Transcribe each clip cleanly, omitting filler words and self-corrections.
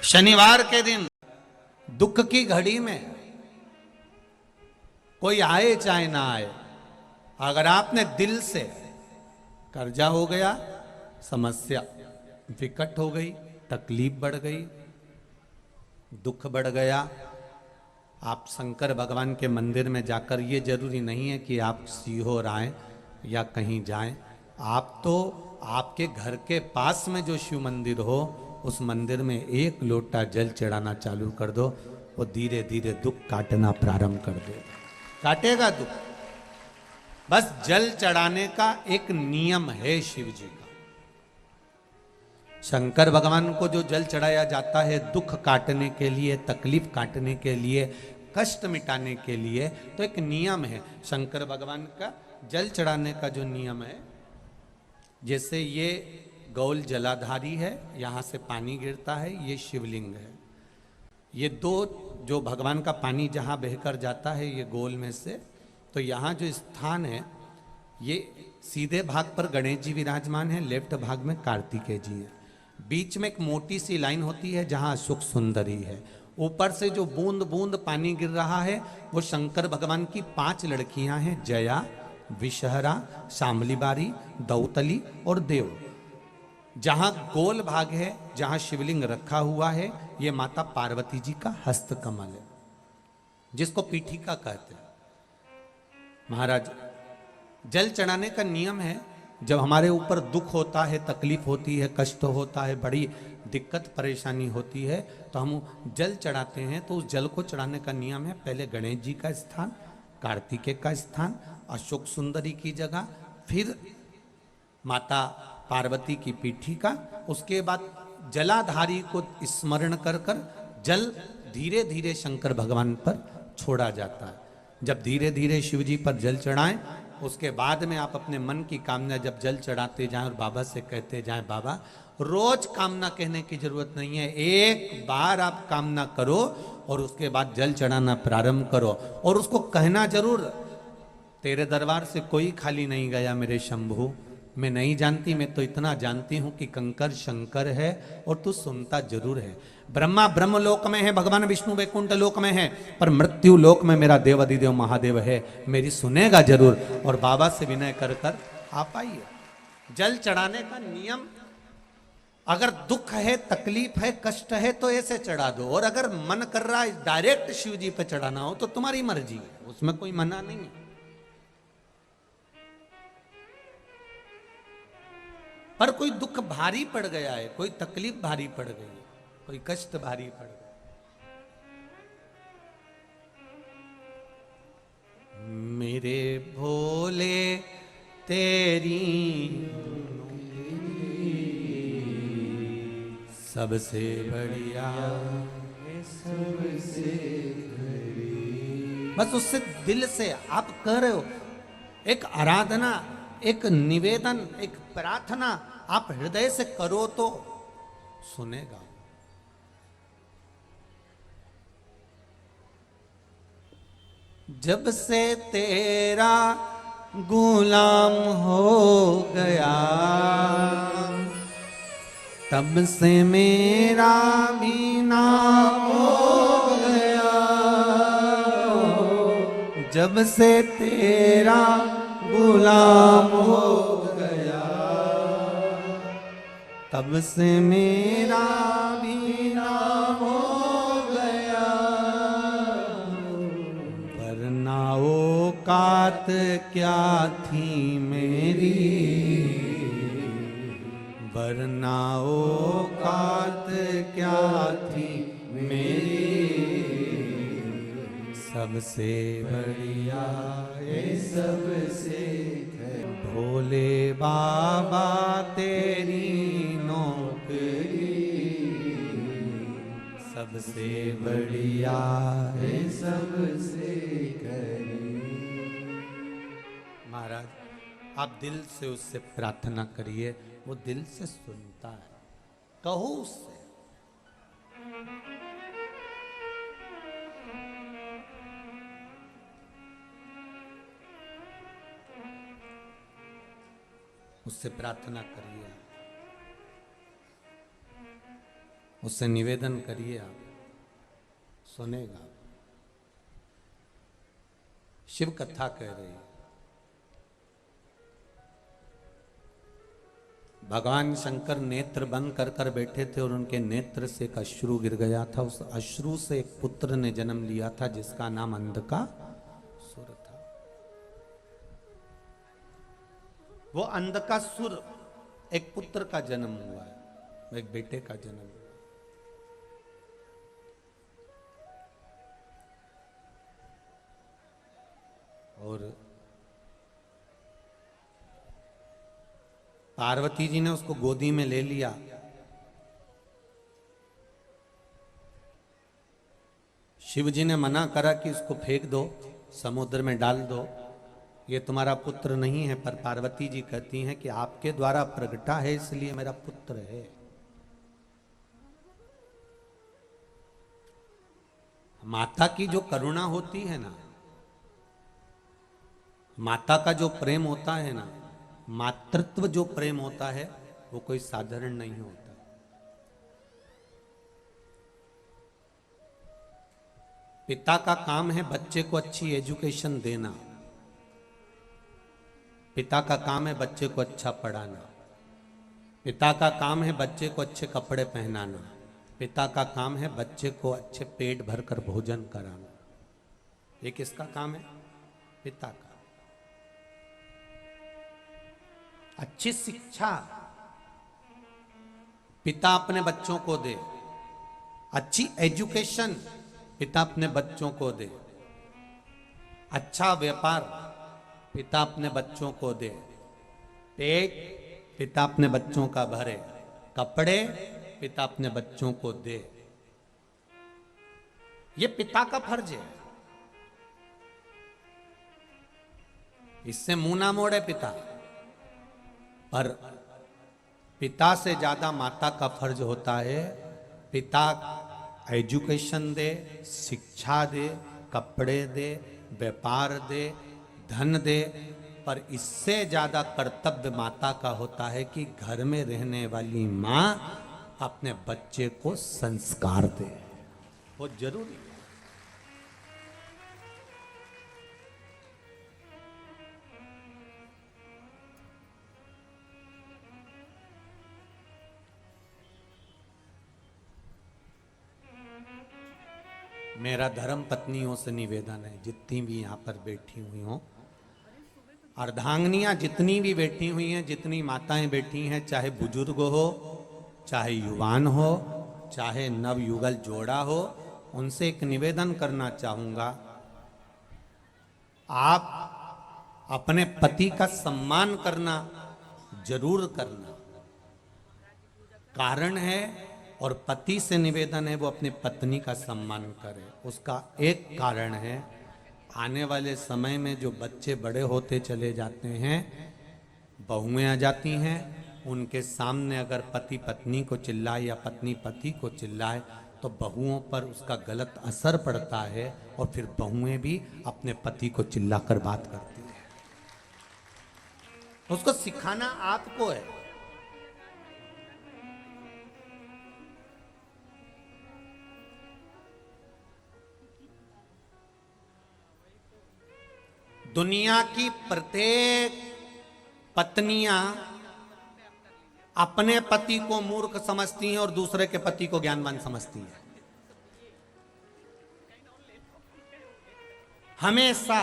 शनिवार के दिन दुख की घड़ी में कोई आए चाहे ना आए, अगर आपने दिल से कर्जा हो गया, समस्या विकट हो गई, तकलीफ बढ़ गई, दुख बढ़ गया, आप शंकर भगवान के मंदिर में जाकर, ये जरूरी नहीं है कि आप सीहोर आए या कहीं जाएं, आप तो आपके घर के पास में जो शिव मंदिर हो उस मंदिर में एक लोटा जल चढ़ाना चालू कर दो, वो धीरे धीरे दुख काटना प्रारंभ कर दे, काटेगा दुख। बस जल चढ़ाने का एक नियम है शिव जी का। शंकर भगवान को जो जल चढ़ाया जाता है दुख काटने के लिए, तकलीफ काटने के लिए, कष्ट मिटाने के लिए, तो एक नियम है शंकर भगवान का जल चढ़ाने का जो नियम है। जैसे ये गौल जलाधारी है, यहाँ से पानी गिरता है, ये शिवलिंग है। ये दो जो भगवान का पानी जहाँ बहकर जाता है ये गोल में से, तो यहाँ जो स्थान है ये सीधे भाग पर गणेश जी विराजमान है, लेफ्ट भाग में कार्तिकेय जी है, बीच में एक मोटी सी लाइन होती है जहाँ सुख सुंदरी है, ऊपर से जो बूंद बूंद पानी गिर रहा है वो शंकर भगवान की 5 लड़कियां हैं, जया, विषहरा, शामलीबारी, दौतली और देव। जहां गोल भाग है, जहां शिवलिंग रखा हुआ है, ये माता पार्वती जी का हस्त कमल है, जिसको पीठिका कहते हैं। महाराज, जल चढ़ाने का नियम है, जब हमारे ऊपर दुख होता है, तकलीफ होती है, कष्ट होता है, बड़ी दिक्कत परेशानी होती है, तो हम जल चढ़ाते हैं। तो उस जल को चढ़ाने का नियम है, पहले गणेश जी का स्थान, कार्तिकेय का स्थान, अशोक सुंदरी की जगह, फिर माता पार्वती की पीठिका, उसके बाद जलाधारी को स्मरण कर कर जल धीरे धीरे शंकर भगवान पर छोड़ा जाता है। जब धीरे धीरे शिव जी पर जल चढ़ाएं, उसके बाद में आप अपने मन की कामना जब जल चढ़ाते जाएं और बाबा से कहते जाएं, बाबा रोज कामना कहने की जरूरत नहीं है, एक बार आप कामना करो और उसके बाद जल चढ़ाना प्रारंभ करो, और उसको कहना जरूर, तेरे दरबार से कोई खाली नहीं गया मेरे शंभू, मैं नहीं जानती, मैं तो इतना जानती हूं कि कंकर शंकर है और तू सुनता जरूर है। ब्रह्मा ब्रह्म लोक में है, भगवान विष्णु वैकुंठ लोक में है, पर मृत्यु लोक में मेरा देवाधिदेव महादेव है, मेरी सुनेगा जरूर। और बाबा से विनय कर कर आप आइए। जल चढ़ाने का नियम, अगर दुख है, तकलीफ है, कष्ट है तो ऐसे चढ़ा दो, और अगर मन कर रहा है डायरेक्ट शिव जी पे चढ़ाना हो तो तुम्हारी मर्जी है, उसमें कोई मना नहीं है। पर कोई दुख भारी पड़ गया है, कोई तकलीफ भारी पड़ गई है, कोई कष्ट भारी पड़ गया, मेरे भोले तेरी सबसे बढ़िया, सबसे बस उससे दिल से आप कह रहे हो, एक आराधना, एक निवेदन, एक प्रार्थना आप हृदय से करो तो सुनेगा। जब से तेरा गुलाम हो गया, तब से मेरा भी नाम हो गया, जब से तेरा गुलाम हो गया, तब से मेरा भी नाम हो गया, वरना औकात क्या थी मेरी, वरना औकात क्या थी मेरी, सबसे बढ़िया है सबसे, भोले बाबा तेरी नौकरी सबसे बढ़िया है सबसे करी। महाराज, आप दिल से उससे प्रार्थना करिए, वो दिल से सुनता है, कहो उससे। उससे प्रार्थना करिए। उससे निवेदन करिए, आप सुनेगा। शिव कथा कह रही है, भगवान शंकर नेत्र बंद कर कर बैठे थे और उनके नेत्र से एक अश्रु गिर गया था। उस अश्रु से एक पुत्र ने जन्म लिया था जिसका नाम अंधकासुर था। वो अंधकासुर एक पुत्र का जन्म हुआ है, एक बेटे का जन्म हुआ। और पार्वती जी ने उसको गोदी में ले लिया। शिव जी ने मना करा कि इसको फेंक दो, समुद्र में डाल दो, ये तुम्हारा पुत्र नहीं है। पर पार्वती जी कहती हैं कि आपके द्वारा प्रगटा है इसलिए मेरा पुत्र है। माता की जो करुणा होती है ना, माता का जो प्रेम होता है ना, मातृत्व जो प्रेम होता है वो कोई साधारण नहीं होता। पिता का काम है बच्चे को अच्छी एजुकेशन देना, पिता का काम है बच्चे को अच्छा पढ़ाना, पिता का काम है बच्चे को अच्छे कपड़े पहनाना, पिता का काम है बच्चे को अच्छे पेट भरकर भोजन कराना। ये किसका काम है? पिता का। अच्छी शिक्षा पिता अपने बच्चों को दे, अच्छी एजुकेशन पिता अपने बच्चों को दे, अच्छा व्यापार पिता अपने बच्चों को दे, पेट पिता अपने बच्चों का भरे, कपड़े पिता अपने बच्चों को दे। ये पिता का फर्ज है। इससे मुंह ना मोड़े पिता। पर पिता से ज्यादा माता का फर्ज होता है। पिता एजुकेशन दे, शिक्षा दे, कपड़े दे, व्यापार दे, धन दे, पर इससे ज्यादा कर्तव्य माता का होता है कि घर में रहने वाली माँ अपने बच्चे को संस्कार दे। बहुत जरूरी है। मेरा धर्म पत्नियों से निवेदन है, जितनी भी यहाँ पर बैठी हुई हों, अर्धांगनियाँ जितनी भी बैठी हुई हैं, जितनी माताएं बैठी हैं, चाहे बुजुर्ग हो, चाहे युवान हो, चाहे नवयुगल जोड़ा हो, उनसे एक निवेदन करना चाहूँगा, आप अपने पति का सम्मान करना जरूर करना। कारण है, और पति से निवेदन है वो अपनी पत्नी का सम्मान करे। उसका एक कारण है, आने वाले समय में जो बच्चे बड़े होते चले जाते हैं, बहुएं आ जाती हैं, उनके सामने अगर पति पत्नी को चिल्लाए या पत्नी पति को चिल्लाए तो बहुओं पर उसका गलत असर पड़ता है, और फिर बहुएं भी अपने पति को चिल्लाकर बात करती हैं। उसको सिखाना आपको है। दुनिया की प्रत्येक पत्नियां अपने पति को मूर्ख समझती हैं और दूसरे के पति को ज्ञानवान समझती हैं। हमेशा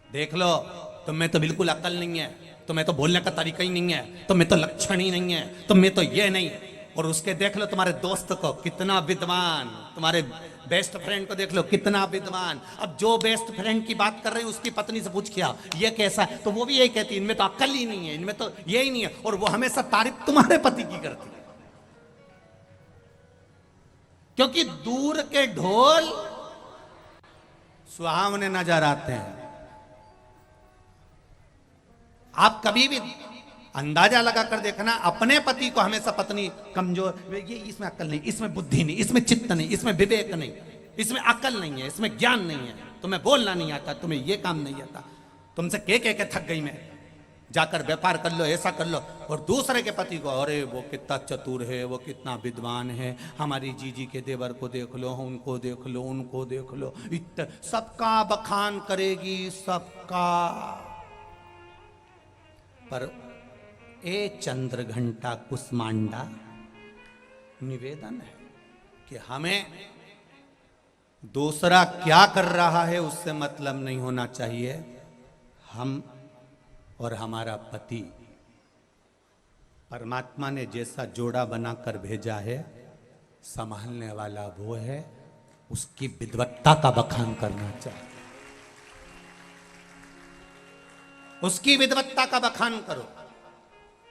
देख लो, तुम्हें तो बिल्कुल अकल नहीं है, तुम्हें तो बोलने का तरीका ही नहीं है, तुम्हें तो लक्षण ही नहीं है, तुम्हें तो ये नहीं। और उसके देख लो तुम्हारे दोस्त को, कितना विद्वान, तुम्हारे बेस्ट फ्रेंड को देख लो कितना विद्वान। अब जो बेस्ट फ्रेंड की बात कर रही है उसकी पत्नी से पूछ किया ये कैसा है, तो वो भी यही कहती है इनमें तो अक्ल ही नहीं है, इनमें तो ये ही नहीं है। और वो हमेशा तारीफ तुम्हारे पति की करती है, क्योंकि दूर के ढोल सुहावने नजर आते हैं। आप कभी भी अंदाजा लगा कर देखना, अपने पति को हमेशा पत्नी कमजोर, ये इसमें अक्ल नहीं, इसमें बुद्धि नहीं, इसमें चित्त नहीं, इसमें विवेक नहीं, इसमें अक्ल नहीं है, इसमें ज्ञान नहीं है, तुम्हें बोलना नहीं आता, तुम्हें ये काम नहीं आता, तुमसे कह के थक गई मैं, जाकर व्यापार कर लो, ऐसा कर लो। और दूसरे के पति को, अरे वो कितना चतुर है, वो कितना विद्वान है, हमारी जीजी के देवर को देख लो, उनको देख लो, उनको देख लो, सबका बखान करेगी, सबका। पर ए चंद्र घंटा कुसमांडा निवेदन है कि हमें दूसरा क्या कर रहा है उससे मतलब नहीं होना चाहिए। हम और हमारा पति, परमात्मा ने जैसा जोड़ा बनाकर भेजा है, संभालने वाला वो है, उसकी विद्वत्ता का बखान करना चाहिए। उसकी विद्वत्ता का बखान करो,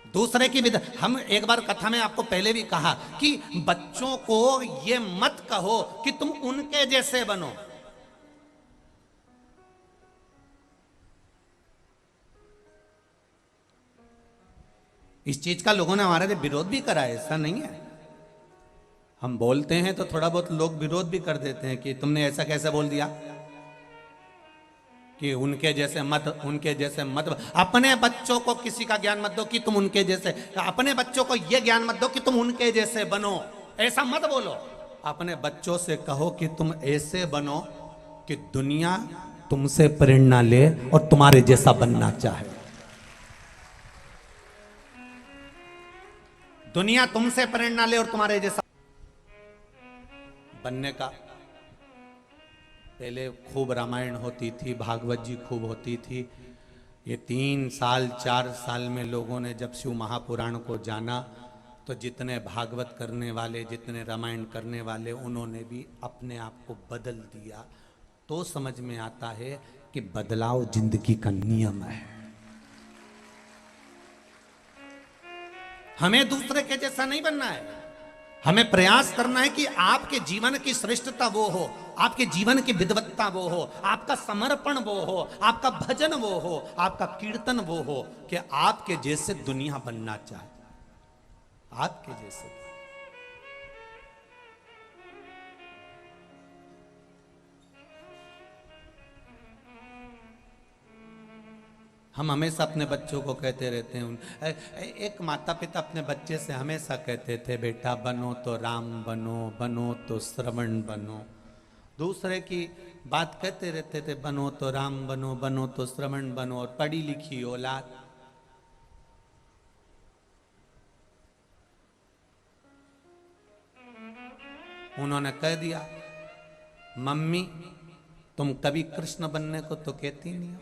दूसरे की हम एक बार कथा में आपको पहले भी कहा कि बच्चों को ये मत कहो कि तुम उनके जैसे बनो। इस चीज का लोगों ने हमारे लिए विरोध भी करा है, ऐसा नहीं है। हम बोलते हैं तो थोड़ा बहुत लोग विरोध भी कर देते हैं कि तुमने ऐसा कैसे बोल दिया कि उनके जैसे मत, उनके जैसे मत। अपने बच्चों को किसी का ज्ञान मत दो कि तुम उनके जैसे, अपने बच्चों को यह ज्ञान मत दो कि तुम उनके जैसे बनो, ऐसा मत बोलो। अपने बच्चों से कहो कि तुम ऐसे बनो कि दुनिया तुमसे प्रेरणा ले और तुम्हारे जैसा बनना चाहे। दुनिया तुमसे प्रेरणा ले और तुम्हारे जैसा बनने का। पहले खूब रामायण होती थी, भागवत जी खूब होती थी। ये 3 साल 4 साल में लोगों ने जब शिव महापुराण को जाना तो जितने भागवत करने वाले, जितने रामायण करने वाले, उन्होंने भी अपने आप को बदल दिया। तो समझ में आता है कि बदलाव जिंदगी का नियम है। हमें दूसरे के जैसा नहीं बनना है, हमें प्रयास करना है कि आपके जीवन की श्रेष्ठता वो हो, आपके जीवन की विद्वत्ता वो हो, आपका समर्पण वो हो, आपका भजन वो हो, आपका कीर्तन वो हो कि आपके जैसे दुनिया बनना चाहे, आपके जैसे। हम हमेशा अपने बच्चों को कहते रहते हैं, एक माता पिता अपने बच्चे से हमेशा कहते थे, बेटा बनो तो राम बनो, बनो तो श्रवण बनो। दूसरे की बात कहते रहते थे, बनो तो राम बनो, बनो तो श्रवण बनो। और पढ़ी लिखी औलाद, उन्होंने कह दिया, मम्मी तुम कभी कृष्ण बनने को तो कहती नहीं हो।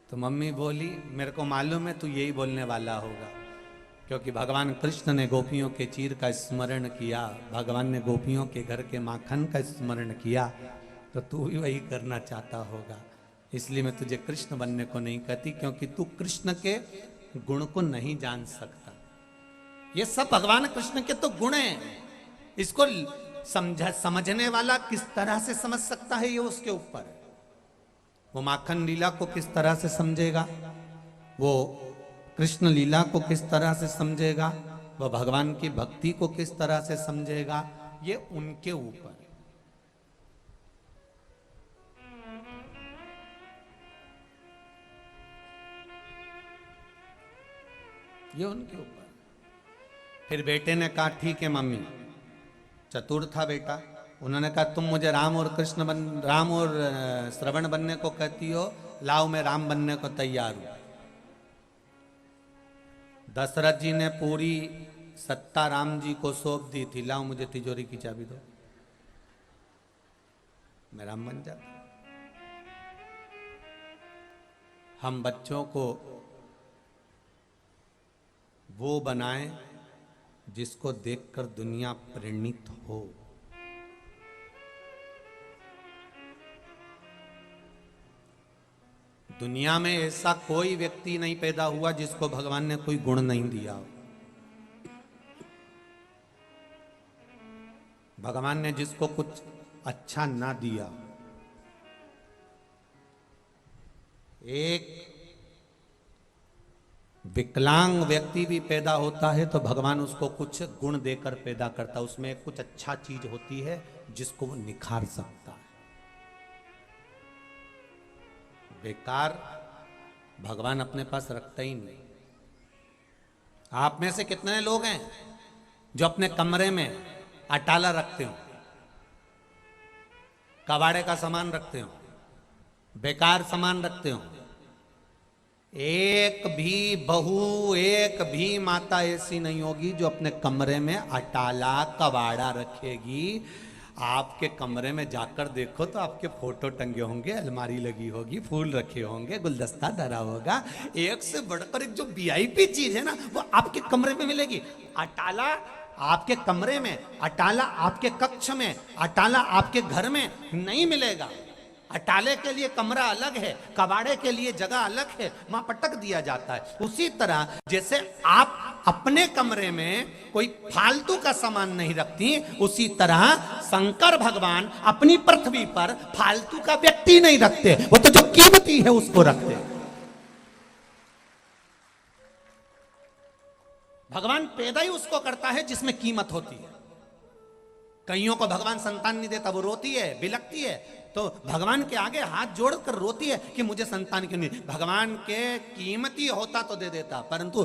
तो मम्मी बोली, मेरे को मालूम है तू यही बोलने वाला होगा, क्योंकि भगवान कृष्ण ने गोपियों के चीर का स्मरण किया, भगवान ने गोपियों के घर के माखन का स्मरण किया, तो तू भी वही करना चाहता होगा। इसलिए मैं तुझे कृष्ण बनने को नहीं कहती, क्योंकि तू कृष्ण के गुण को नहीं जान सकता। ये सब भगवान कृष्ण के तो गुण हैं, इसको समझने वाला किस तरह से समझ सकता है, ये उसके ऊपर है। वो माखन लीला को किस तरह से समझेगा, वो कृष्ण लीला को किस तरह से समझेगा, वो भगवान की भक्ति को किस तरह से समझेगा, ये उनके ऊपर है। ये उनके ऊपर। फिर बेटे ने कहा, ठीक है मम्मी, चतुर था बेटा, उन्होंने कहा तुम मुझे राम और श्रवण बनने को कहती हो, लाओ मैं राम बनने को तैयार हूं। दशरथ जी ने पूरी सत्ता राम जी को सौंप दी थी, लाओ मुझे तिजोरी की चाबी दो, मैं राम बन जाता। हम बच्चों को वो बनाएं जिसको देखकर दुनिया प्रेरित हो। दुनिया में ऐसा कोई व्यक्ति नहीं पैदा हुआ जिसको भगवान ने कोई गुण नहीं दिया हो। भगवान ने जिसको कुछ अच्छा ना दिया, एक विकलांग व्यक्ति भी पैदा होता है तो भगवान उसको कुछ गुण देकर पैदा करता है, उसमें कुछ अच्छा चीज होती है जिसको वो निखार सकता है। बेकार भगवान अपने पास रखता ही नहीं। आप में से कितने लोग हैं जो अपने कमरे में अटाला रखते हो, कबाड़े का सामान रखते हो, बेकार सामान रखते हो? एक भी बहू, एक भी माता ऐसी नहीं होगी जो अपने कमरे में अटाला कबाड़ा रखेगी। आपके कमरे में जाकर देखो तो आपके फोटो टंगे होंगे, अलमारी लगी होगी, फूल रखे होंगे, गुलदस्ता धरा होगा। एक से बढ़कर एक जो वीआईपी चीज है ना, वो आपके कमरे में मिलेगी। अटाला आपके कमरे में, अटाला आपके कक्ष में, अटाला आपके घर में नहीं मिलेगा। अटाले के लिए कमरा अलग है, कबाड़े के लिए जगह अलग है, वहां पटक दिया जाता है। उसी तरह जैसे आप अपने कमरे में कोई फालतू का सामान नहीं रखती, उसी तरह शंकर भगवान अपनी पृथ्वी पर फालतू का व्यक्ति नहीं रखते, वो तो जो कीमती है उसको रखते। भगवान पैदा ही उसको करता है जिसमें कीमत होती है। कईयों को भगवान संतान नहीं देता, वो रोती है, बिलकती है, तो भगवान के आगे हाथ जोड़कर रोती है कि मुझे संतान क्यों नहीं। भगवान के कीमती होता तो दे देता, परंतु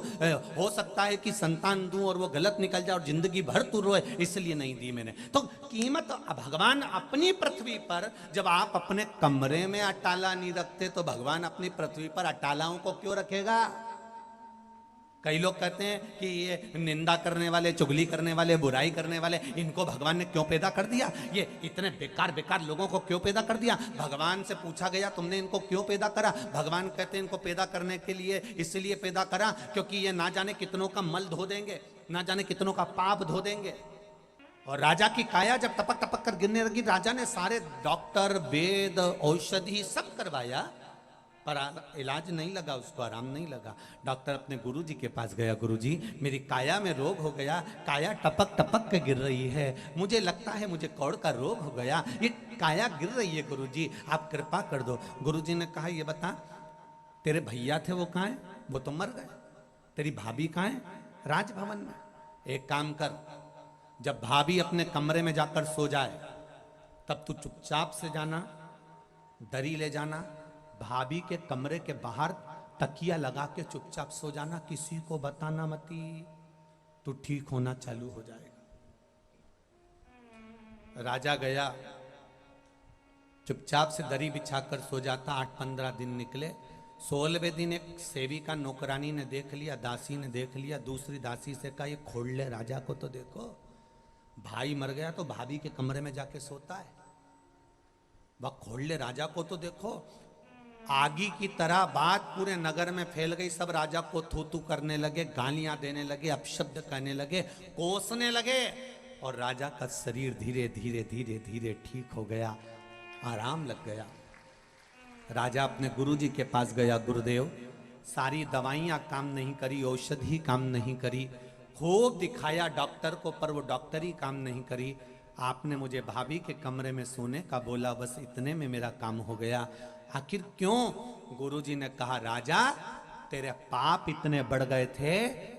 हो सकता है कि संतान दूं और वो गलत निकल जाए और जिंदगी भर तू रोए, इसलिए नहीं दी मैंने। तो कीमत भगवान अपनी पृथ्वी पर, जब आप अपने कमरे में अटाला नहीं रखते तो भगवान अपनी पृथ्वी पर अटालाओं को क्यों रखेगा? कई लोग कहते हैं कि ये निंदा करने वाले, चुगली करने वाले, बुराई करने वाले, इनको भगवान ने क्यों पैदा कर दिया? ये इतने बेकार बेकार लोगों को क्यों पैदा कर दिया? भगवान से पूछा गया तुमने इनको क्यों पैदा करा? भगवान कहते हैं इनको पैदा करने के लिए इसलिए पैदा करा क्योंकि ये ना जाने कितनों का मल धो देंगे, ना जाने कितनों का पाप धो देंगे। और राजा की काया जब टपक टपक कर गिरने लगी, राजा ने सारे डॉक्टर, वेद, औषधि सब करवाया, पर इलाज नहीं लगा, उसको आराम नहीं लगा। डॉक्टर अपने गुरुजी के पास गया, गुरुजी मेरी काया में रोग हो गया, काया टपक टपक के गिर रही है, मुझे लगता है मुझे कौड़ का रोग हो गया, ये काया गिर रही है गुरुजी, आप कृपा कर दो। गुरुजी ने कहा ये बता तेरे भैया थे वो कहाँ हैं? वो तो मर गए। तेरी भाभी कहाँ है? राजभवन में। एक काम कर, जब भाभी अपने कमरे में जाकर सो जाए तब तू चुपचाप से जाना, दरी ले जाना, भाभी के कमरे के बाहर तकिया लगा के चुपचाप सो जाना, किसी को बताना मती, तो ठीक होना चालू हो जाएगा। राजा गया, चुपचाप से दरी बिछाकर सो जाता। 8-15 दिन निकले। 16वें दिन एक सेविका नौकरानी ने देख लिया, दासी ने देख लिया, दूसरी दासी से कहा ये खोल ले राजा को तो देखो, भाई मर गया तो भाभी के कमरे में जाके सोता है, वह खोल ले राजा को तो देखो। आगी की तरह बात पूरे नगर में फैल गई, सब राजा को थू थू करने लगे, गालियां देने लगे, अपशब्द कहने लगे, कोसने लगे, और राजा का शरीर धीरे धीरे धीरे धीरे ठीक हो गया, आराम लग गया। राजा अपने गुरुजी के पास गया, गुरुदेव सारी दवाइयां काम नहीं करी, औषधि काम नहीं करी, खूब दिखाया डॉक्टर को, पर वो डॉक्टरी काम नहीं करी, आपने मुझे भाभी के कमरे में सोने का बोला, बस इतने में मेरा काम हो गया। आखिर क्यों? गुरुजी ने कहा राजा तेरे पाप इतने बढ़ गए थे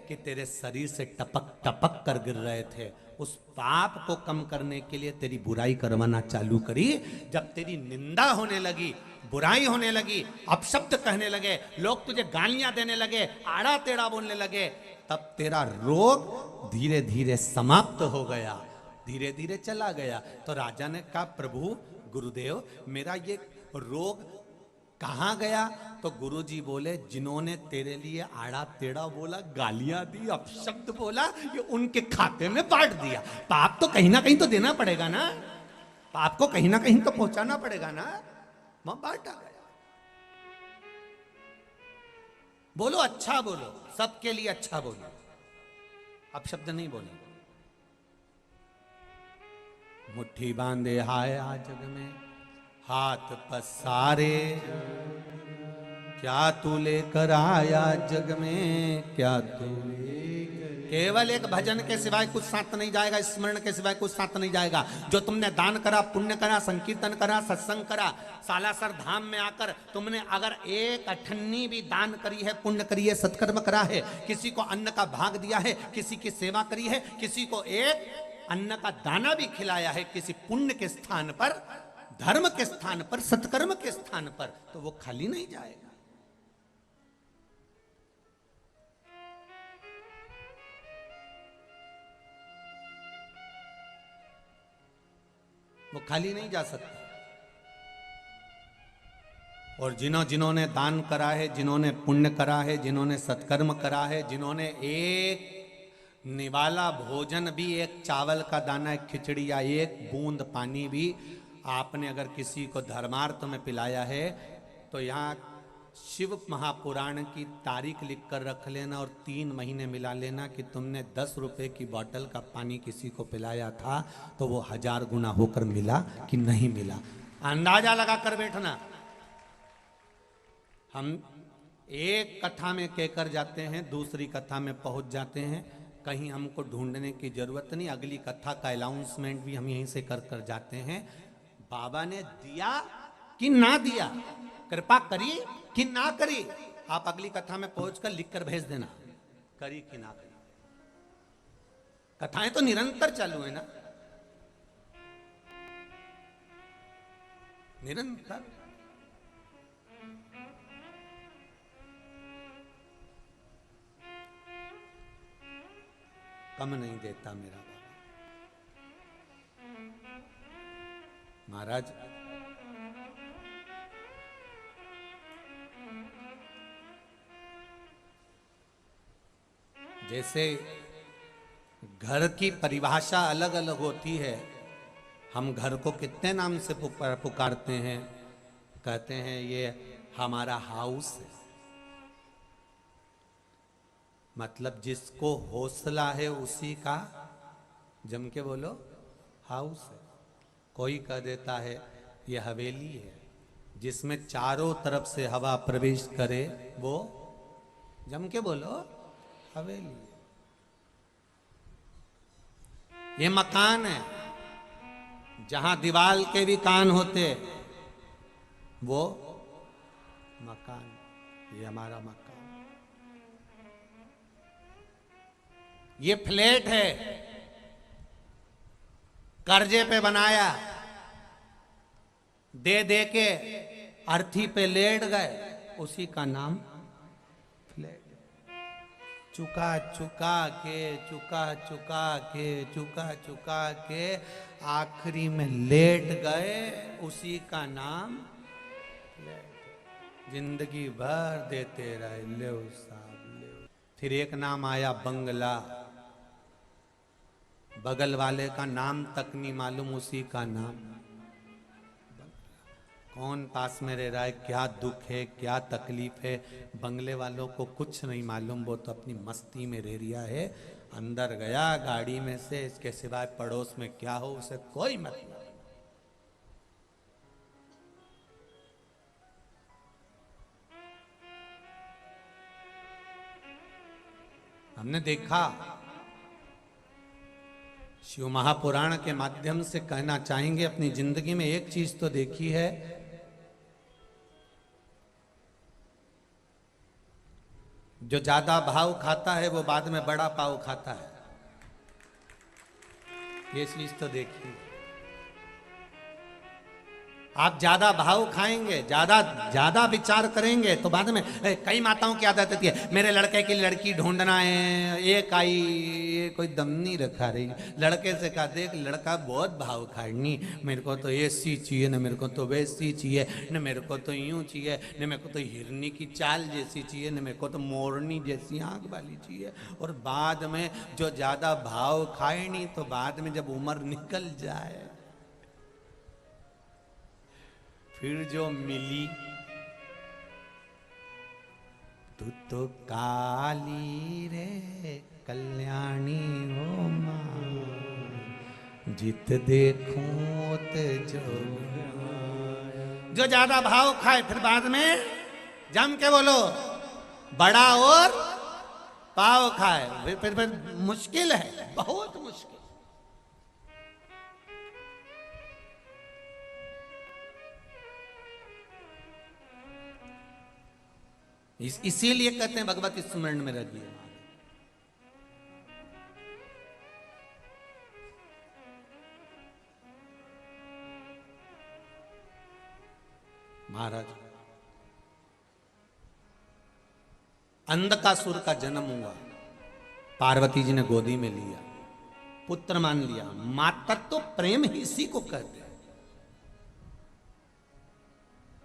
कि तेरे शरीर से टपक टपक कर गिर रहे थे, उस पाप को कम करने के लिए तेरी बुराई करवाना चालू करी। जब तेरी निंदा होने लगी, बुराई होने लगी, अपशब्द कहने लगे, लोग तुझे गालियां देने लगे, आड़ा टेढ़ा बोलने लगे, तब तेरा रोग धीरे धीरे समाप्त हो गया, धीरे धीरे चला गया। तो राजा ने कहा प्रभु गुरुदेव मेरा ये रोग कहाँ गया? तो गुरुजी बोले जिन्होंने तेरे लिए आड़ा टेढ़ा बोला, गालियां दी, अपशब्द बोला, ये उनके खाते में बांट दिया। पाप तो कहीं ना कहीं तो देना पड़ेगा ना, पाप को कहीं ना कहीं तो पहुंचाना पड़ेगा ना, वहां बांटा गया। बोलो अच्छा बोलो, सबके लिए अच्छा बोलो, अपशब्द नहीं बोलो। मुट्ठी बांधे हाय आज जग में हाथ पसारे, क्या तू लेकर आया जग में, क्या तू केवल एक भजन के सिवाय कुछ साथ नहीं जाएगा, स्मरण के सिवाय कुछ साथ नहीं जाएगा। जो तुमने दान करा, पुण्य करा, संकीर्तन करा, सत्संग करा, सालासर धाम में आकर तुमने अगर एक अठन्नी भी दान करी है, पुण्य करी है, सत्कर्म करा है, किसी को अन्न का भाग दिया है, किसी की सेवा करी है, किसी को एक अन्न का दाना भी खिलाया है, किसी पुण्य के स्थान पर, धर्म के स्थान पर, सत्कर्म के स्थान पर, तो वो खाली नहीं जाएगा। वो खाली नहीं जा सकता। और जिन्होंने दान करा है, जिन्होंने पुण्य करा है, जिन्होंने सत्कर्म करा है, जिन्होंने एक निवाला भोजन भी, एक चावल का दाना, एक खिचड़ी या एक बूंद पानी भी आपने अगर किसी को धर्मार्थ में पिलाया है, तो यहाँ शिव महापुराण की तारीख लिख कर रख लेना और 3 महीने मिला लेना कि तुमने 10 रुपए की बोतल का पानी किसी को पिलाया था तो वो 1000 गुना होकर मिला कि नहीं मिला। अंदाजा लगा कर बैठना। हम एक कथा में कहकर जाते हैं, दूसरी कथा में पहुंच जाते हैं, कहीं हमको ढूंढने की जरूरत नहीं। अगली कथा का अनाउंसमेंट भी हम यहीं से कर कर जाते हैं। बाबा ने दिया कि ना दिया, कृपा करी कि ना करी, आप अगली कथा में पहुंचकर लिख कर भेज देना, करी कि ना करी। कथाएं तो निरंतर चालू है ना, निरंतर। कम नहीं देता मेरा बाबा। महाराज जैसे घर की परिभाषा अलग अलग होती है, हम घर को कितने नाम से पुकारते हैं। कहते हैं ये हमारा हाउस है, मतलब जिसको हौसला है उसी का, जम के बोलो, हाउस है। कोई कह देता है ये हवेली है, जिसमें चारों तरफ से हवा प्रवेश करे वो, जम के बोलो, हवेली। ये मकान है, जहां दीवाल के भी कान होते वो मकान, ये हमारा मकान। ये फ्लैट है, कर्जे पे बनाया, दे दे के अर्थी पे लेट गए, उसी का नाम फ्लैट। चुका चुका के, चुका चुका के, चुका चुका के आखिरी में लेट गए, उसी का नाम फ्लैट। जिंदगी भर देते रहे, ले साहब ले। फिर एक नाम आया बंगला, बगल वाले का नाम तक नहीं मालूम, उसी का नाम। कौन पास में रह रहा है, क्या दुख है, क्या तकलीफ है, बंगले वालों को कुछ नहीं मालूम। वो तो अपनी मस्ती में रह रिया है। अंदर गया गाड़ी में से, इसके सिवाय पड़ोस में क्या हो उसे कोई मतलब नहीं। हमने देखा, शिव महापुराण के माध्यम से कहना चाहेंगे, अपनी जिंदगी में एक चीज तो देखी है, जो ज्यादा भाव खाता है वो बाद में बड़ा पाव खाता है। ये चीज तो देखी। आप ज्यादा भाव खाएंगे, ज्यादा विचार करेंगे तो बाद में, कई माताओं की आदत होती है, मेरे लड़के की लड़की ढूंढना है, एक आई, ये कोई दम नहीं रखा रही। लड़के से कहा, देख लड़का बहुत भाव खानी, मेरे को तो ऐसी चाहिए, न मेरे को तो वैसी चाहिए, न मेरे को तो यूं चाहिए, न मेरे को तो हिरनी की चाल जैसी चाहिए, न मेरे को तो मोरनी जैसी आंख वाली चाहिए। और बाद में जो ज्यादा भाव खाए नहीं, तो बाद में जब उम्र निकल जाए, फिर जो मिली, तू तो काली रे कल्याणी हो मां, जित देखूं जो ज्यादा भाव खाए, फिर बाद में जम के बोलो, बड़ा और पाव खाए, फिर मुश्किल है, बहुत मुश्किल। इसीलिए कहते हैं भगवत स्मरण में रहिए। महाराज, अंधकासुर का जन्म हुआ, पार्वती जी ने गोदी में लिया, पुत्र मान लिया। मातृत्व तो प्रेम ही इसी को कहते हैं।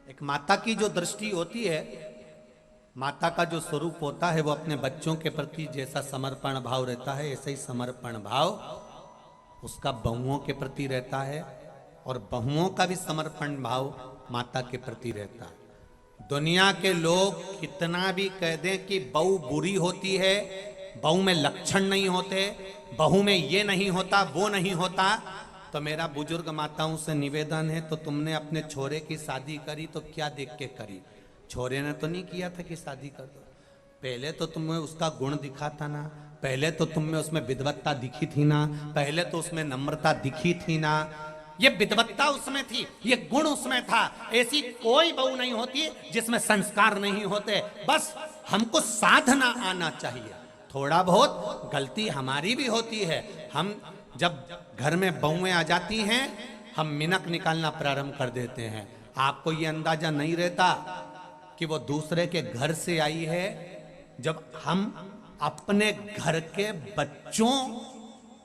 एक माता की जो दृष्टि होती है, माता का जो स्वरूप होता है, वो अपने बच्चों के प्रति जैसा समर्पण भाव रहता है, ऐसा ही समर्पण भाव उसका बहुओं के प्रति रहता है, और बहुओं का भी समर्पण भाव माता के प्रति रहता है। दुनिया के लोग कितना भी कह दें कि बहू बुरी होती है, बहू में लक्षण नहीं होते, बहू में ये नहीं होता, वो नहीं होता, तो मेरा बुजुर्ग माताओं से निवेदन है, तो तुमने अपने छोरे की शादी करी तो क्या देख के करी? छोरे ने तो नहीं किया था कि शादी कर दो। पहले तो तुम्हें उसका गुण दिखा था ना, पहले तो तुम्हें उसमें विद्वत्ता दिखी थी ना, पहले तो उसमें नम्रता दिखी थी ना, ये विद्वत्ता उसमें थी, ये गुण उसमें था। ऐसी कोई बहू नहीं होती जिसमें संस्कार नहीं होते। बस हमको साधना आना चाहिए। थोड़ा बहुत गलती हमारी भी होती है। हम जब घर में बहुएं आ जाती हैं, हम मिनक निकालना प्रारंभ कर देते हैं। आपको ये अंदाजा नहीं रहता कि वो दूसरे के घर से आई है। जब हम अपने घर के बच्चों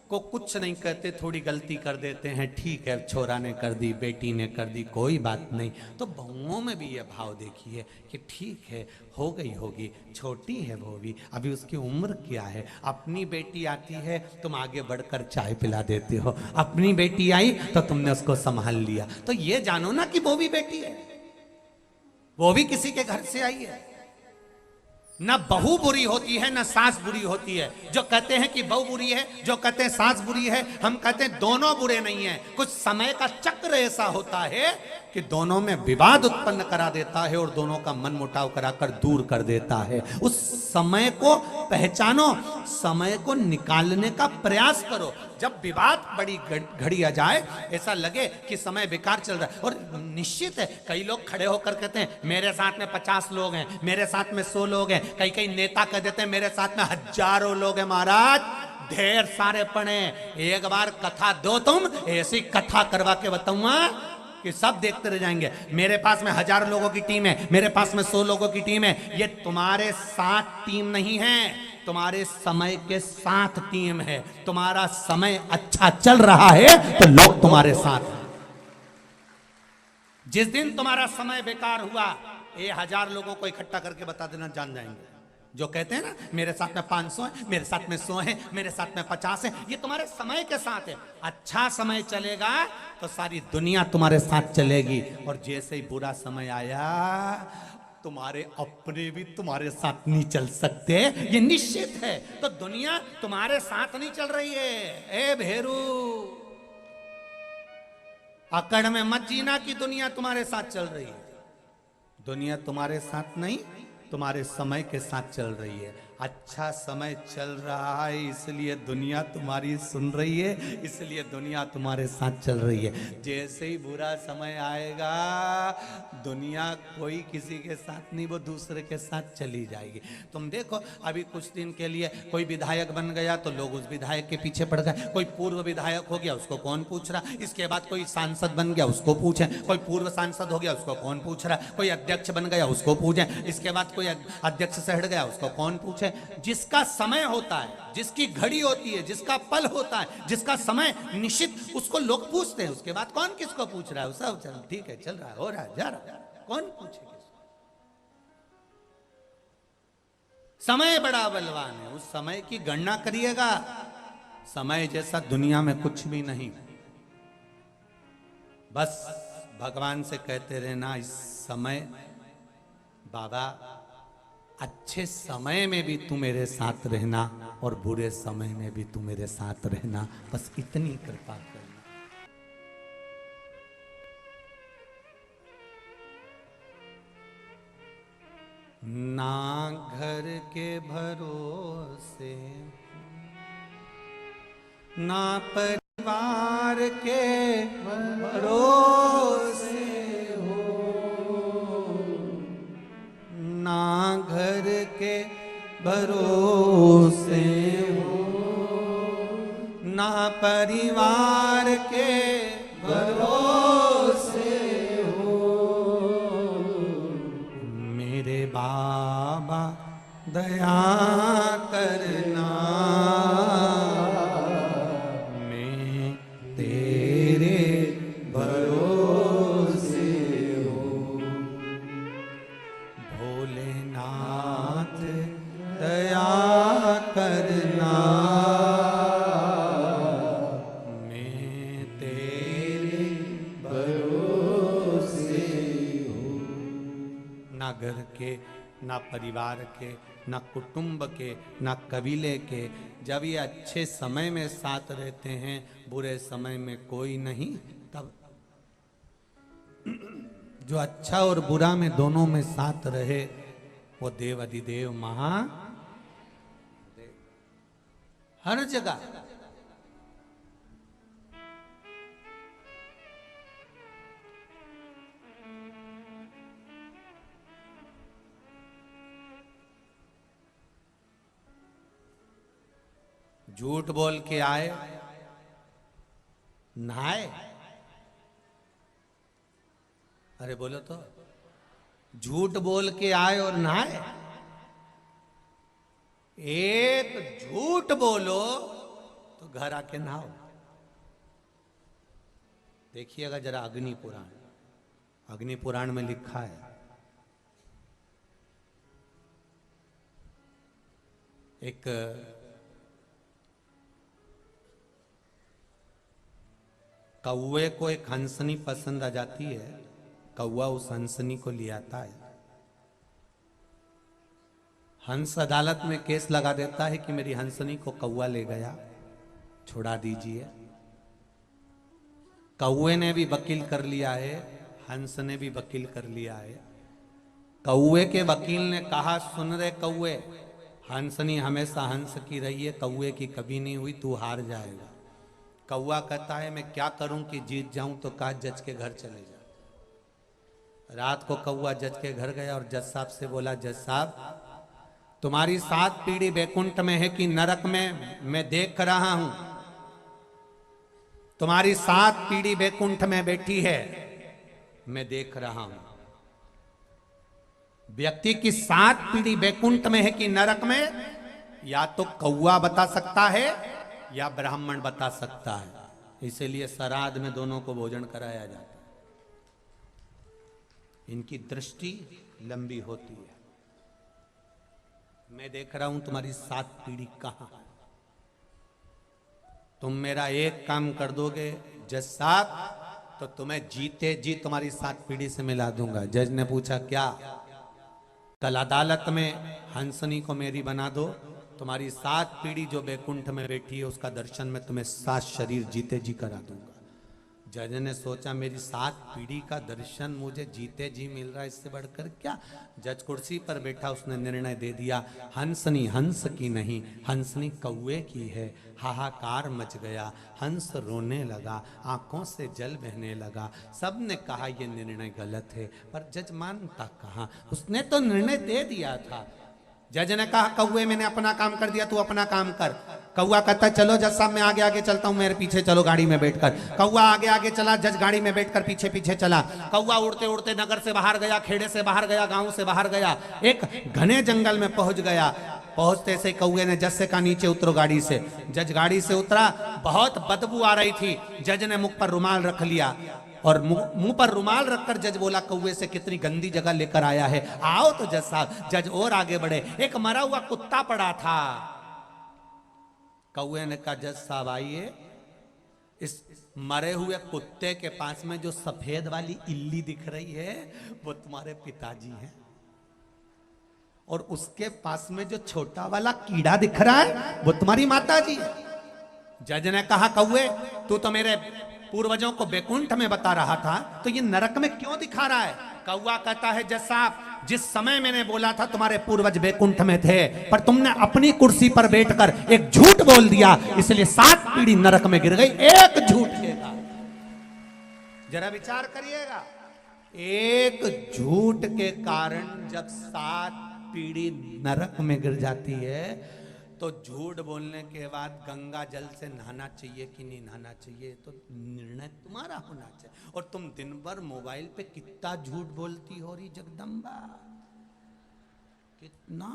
को कुछ नहीं कहते, थोड़ी गलती कर देते हैं, ठीक है छोरा ने कर दी, बेटी ने कर दी, कोई बात नहीं, तो बहुओं में भी ये भाव देखिए कि ठीक है, हो गई होगी, छोटी है वो भी, अभी उसकी उम्र क्या है। अपनी बेटी आती है, तुम आगे बढ़कर चाय पिला देते हो, अपनी बेटी आई तो तुमने उसको संभाल लिया। तो ये जानो ना कि वो भी बेटी है, वो भी किसी के घर से आई है। ना बहू बुरी होती है, ना सास बुरी होती है। जो कहते हैं कि बहू बुरी है, जो कहते हैं सास बुरी है, हम कहते हैं दोनों बुरे नहीं है। कुछ समय का चक्र ऐसा होता है कि दोनों में विवाद उत्पन्न करा देता है और दोनों का मन मुटाव कराकर दूर कर देता है। उस समय को पहचानो, समय को निकालने का प्रयास करो। जब विवाद बड़ी घड़ी आ जाए, ऐसा लगे कि समय बेकार चल रहा है, और निश्चित है कई लोग खड़े होकर कहते हैं मेरे साथ में 50 लोग हैं, मेरे साथ में 100 लोग हैं। कई कई नेता कह देते हैं मेरे साथ में हजारों लोग हैं। महाराज ढेर सारे पड़े, एक बार कथा दो, तुम ऐसी कथा करवा के बताऊंगा कि सब देखते रह जाएंगे। मेरे पास में 1000 लोगों की टीम है, मेरे पास में 100 लोगों की टीम है। ये तुम्हारे साथ टीम नहीं है, तुम्हारे समय के साथ टीम है। तुम्हारा समय अच्छा चल रहा है तो लोग तुम्हारे साथ हैं। जिस दिन तुम्हारा समय बेकार हुआ, ये 1000 लोगों को इकट्ठा करके बता देना, जान जाएंगे। जो कहते हैं ना मेरे साथ में 500 है, मेरे साथ में 100 है, मेरे साथ में 50 है, ये तुम्हारे समय के साथ है। अच्छा समय चलेगा तो सारी दुनिया तुम्हारे साथ चलेगी, और जैसे ही बुरा समय आया, तुम्हारे अपने भी तुम्हारे साथ नहीं चल सकते, ये निश्चित है। तो दुनिया तुम्हारे साथ नहीं चल रही है। ए भेरू, अकड़ में मत जीना कि दुनिया तुम्हारे साथ चल रही है। दुनिया तुम्हारे साथ नहीं, तुम्हारे समय के साथ चल रही है। अच्छा समय चल रहा है, इसलिए दुनिया तुम्हारी सुन रही है, इसलिए दुनिया तुम्हारे साथ चल रही है। जैसे ही बुरा समय आएगा, दुनिया कोई किसी के साथ नहीं, वो दूसरे के साथ चली जाएगी। तुम देखो, अभी कुछ दिन के लिए कोई विधायक बन गया तो लोग उस विधायक के पीछे पड़ गए। कोई पूर्व विधायक हो गया, उसको कौन पूछ रहा। इसके बाद कोई सांसद बन गया, उसको पूछे। कोई पूर्व सांसद हो गया, उसको कौन पूछ रहा। कोई अध्यक्ष बन गया, उसको पूछे। इसके बाद कोई अध्यक्ष से हट गया, उसको कौन पूछे। जिसका समय होता है, जिसकी घड़ी होती है, जिसका पल होता है, जिसका समय निश्चित, उसको लोग पूछते हैं। उसके बाद कौन किसको पूछ रहा है, सब चल ठीक है, चल रहा है, हो रहा है, जा रहा है, कौन पूछेगा। समय बड़ा बलवान है, उस समय की गणना करिएगा। समय जैसा दुनिया में कुछ भी नहीं। बस भगवान से कहते रहना, इस समय बाबा अच्छे समय में भी तू मेरे साथ रहना और बुरे समय में भी तू मेरे साथ रहना। बस इतनी कृपा करना। ना घर के भरोसे, ना परिवार के भरोसे, ना घर के भरोसे हो, ना परिवार के भरोसे हो। मेरे बाबा दया करना, मैं तेरे भरोसे हो। के, ना परिवार के, ना कुटुंब के, ना कबीले के। जब ये अच्छे समय में साथ रहते हैं, बुरे समय में कोई नहीं, तब जो अच्छा और बुरा में दोनों में साथ रहे, वो देव अधिदेव महा हर जगह। झूठ बोल के आए, नहाए। अरे बोलो तो, झूठ बोल के आए और नहाए। एक झूठ बोलो तो घर आके नहाओ। देखिएगा जरा अग्नि पुराण, अग्नि पुराण में लिखा है, एक कौवे को एक हंसनी पसंद आ जाती है। कौवा उस हंसनी को ले आता है। हंस अदालत में केस लगा देता है कि मेरी हंसनी को कौवा ले गया, छुड़ा दीजिए। कौवे ने भी वकील कर लिया है, हंस ने भी वकील कर लिया है। कौवे के वकील ने कहा, सुन रे कौवे, हंसनी हमेशा हंस की रही है, कौवे की कभी नहीं हुई, तू हार जाएगा। कौवा कहता है मैं क्या करूं कि जीत जाऊं, तो कहा जज के घर चले जा। रात को कौवा जज के घर गया और जज साहब से बोला, जज साहब तुम्हारी 7 पीढ़ी बैकुंठ में है कि नरक में, मैं देख रहा हूं। तुम्हारी 7 पीढ़ी बैकुंठ में बैठी है, मैं देख रहा हूं। व्यक्ति की 7 पीढ़ी बैकुंठ में है कि नरक में, या तो कौवा बता सकता है या ब्राह्मण बता सकता है। इसीलिए श्राद्ध में दोनों को भोजन कराया जाता है। इनकी दृष्टि लंबी होती है। मैं देख रहा हूं तुम्हारी 7 पीढ़ी कहां है। तुम मेरा एक काम कर दोगे जज साहब, तो तुम्हें जीते जी तुम्हारी 7 पीढ़ी से मिला दूंगा। जज ने पूछा क्या? कल अदालत में हंसनी को मेरी बना दो, तुम्हारी 7 पीढ़ी जो बैकुंठ में बैठी है उसका दर्शन में तुम्हें 7 शरीर जीते जी करा दूंगा। जज ने सोचा मेरी 7 पीढ़ी का दर्शन मुझे जीते जी मिल रहा है, इससे बढ़कर क्या। जज कुर्सी पर बैठा, उसने निर्णय दे दिया, हंसनी हंस की नहीं, हंसनी कौवे की है। हाहाकार मच गया, हंस रोने लगा, आंखों से जल बहने लगा। सबने कहा यह निर्णय गलत है, पर जज मानता कहाँ, उसने तो निर्णय दे दिया था। जज ने कहा कौवे मैंने अपना काम कर दिया, तू अपना काम कर। कौवा कहता चलो जज साहब मैं आगे आगे चलता हूं, मेरे पीछे चलो गाड़ी में बैठकर। कौवा आगे आगे चला, जज गाड़ी में बैठकर पीछे पीछे चला। कौवा उड़ते उड़ते नगर से बाहर गया, खेड़े से बाहर गया, गांव से बाहर गया, एक घने जंगल में पहुंच गया। पहुंचते से कौवे ने जज से कहा नीचे उतरो गाड़ी से। जज गाड़ी से उतरा, बहुत बदबू आ रही थी। जज ने मुख पर रुमाल रख लिया और मुंह पर रुमाल रखकर जज बोला कौवे से कितनी गंदी जगह लेकर आया है, आओ तो जज साहब। जज और आगे बढ़े, एक मरा हुआ कुत्ता पड़ा था। कौवे ने कहा जज साहब आइए, इस मरे हुए कुत्ते के पास में जो सफेद वाली इल्ली दिख रही है वो तुम्हारे पिताजी हैं, और उसके पास में जो छोटा वाला कीड़ा दिख रहा है वो तुम्हारी माता जी है। जज ने कहा कौवे तू तो मेरे पूर्वजों को बैकुंठ में बता रहा था, तो ये नरक में क्यों दिखा रहा है? कौवा कहता है जज साहब जिस समय मैंने बोला था तुम्हारे पूर्वज बैकुंठ में थे, पर तुमने अपनी कुर्सी पर बैठकर एक झूठ बोल दिया, इसलिए 7 पीढ़ी नरक में गिर गई एक झूठ के कारण। जरा विचार करिएगा, एक झूठ के कारण जब 7 पीढ़ी नरक में गिर जाती है, तो झूठ बोलने के बाद गंगा जल से नहाना चाहिए कि नहीं नहाना चाहिए, तो निर्णय तुम्हारा होना चाहिए। और तुम दिन भर मोबाइल पे कितना झूठ बोलती हो रही जगदम्बा, कितना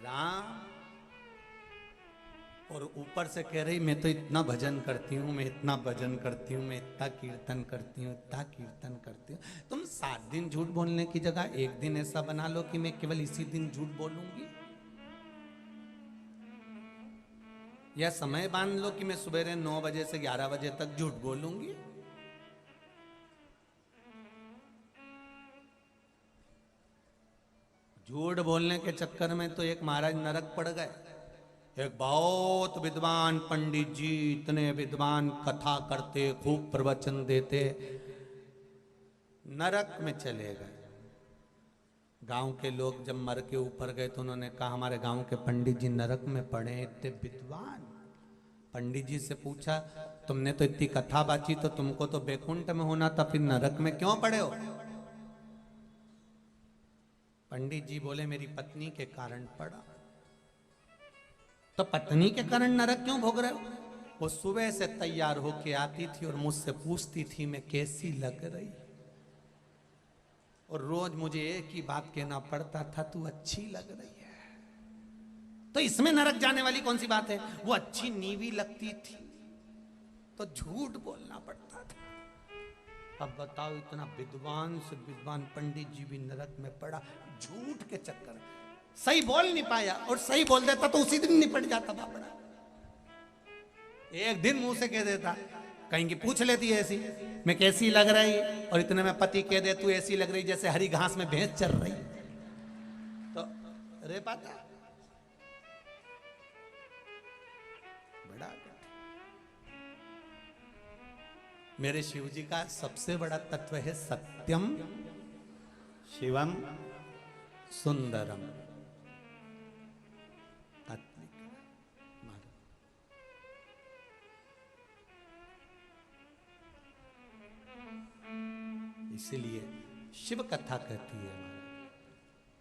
राम, और ऊपर से कह रही मैं तो इतना भजन करती हूँ, मैं इतना भजन करती हूँ, मैं इतना कीर्तन करती हूँ, इतना कीर्तन करती हूँ। तुम 7 दिन झूठ बोलने की जगह एक दिन ऐसा बना लो कि मैं केवल इसी दिन झूठ बोलूंगी, या समय बांध लो कि मैं सुबह 9 बजे से 11 बजे तक झूठ बोलूंगी। झूठ बोलने के चक्कर में तो एक महाराज नरक पड़ गए। एक बहुत विद्वान पंडित जी, इतने विद्वान, कथा करते, खूब प्रवचन देते, नरक में चले गए। गांव के लोग जब मर के ऊपर गए तो उन्होंने कहा हमारे गांव के पंडित जी नरक में पड़े, इतने विद्वान। पंडित जी से पूछा तुमने तो इतनी कथा बाची, तो तुमको तो बैकुंठ में होना था, फिर नरक में क्यों पड़े हो? पंडित जी बोले मेरी पत्नी के कारण पड़ा। तो पत्नी के कारण नरक क्यों भोग रहे हो? वो सुबह से तैयार होके आती थी और मुझसे पूछती थी मैं कैसी लग रही, और रोज मुझे एक ही बात कहना पड़ता था, तू अच्छी लग रही है। तो इसमें नरक जाने वाली कौन सी बात है? वो अच्छी नीवी लगती थी तो झूठ बोलना पड़ता था। अब बताओ, इतना विद्वान से विद्वान पंडित जी भी नरक में पड़ा झूठ के चक्कर। सही बोल नहीं पाया, और सही बोल देता तो उसी दिन निपट जाता बापड़ा। एक दिन मुंह से कह देता, कहीं की पूछ लेती है ऐसी मैं कैसी लग रही, और इतने में पति कह दे तू ऐसी लग रही जैसे हरी घास में भैंस चल रही, तो रे पाता बड़ा। मेरे शिव जी का सबसे बड़ा तत्व है सत्यम शिवम सुंदरम। इसीलिए शिव कथा कहती है,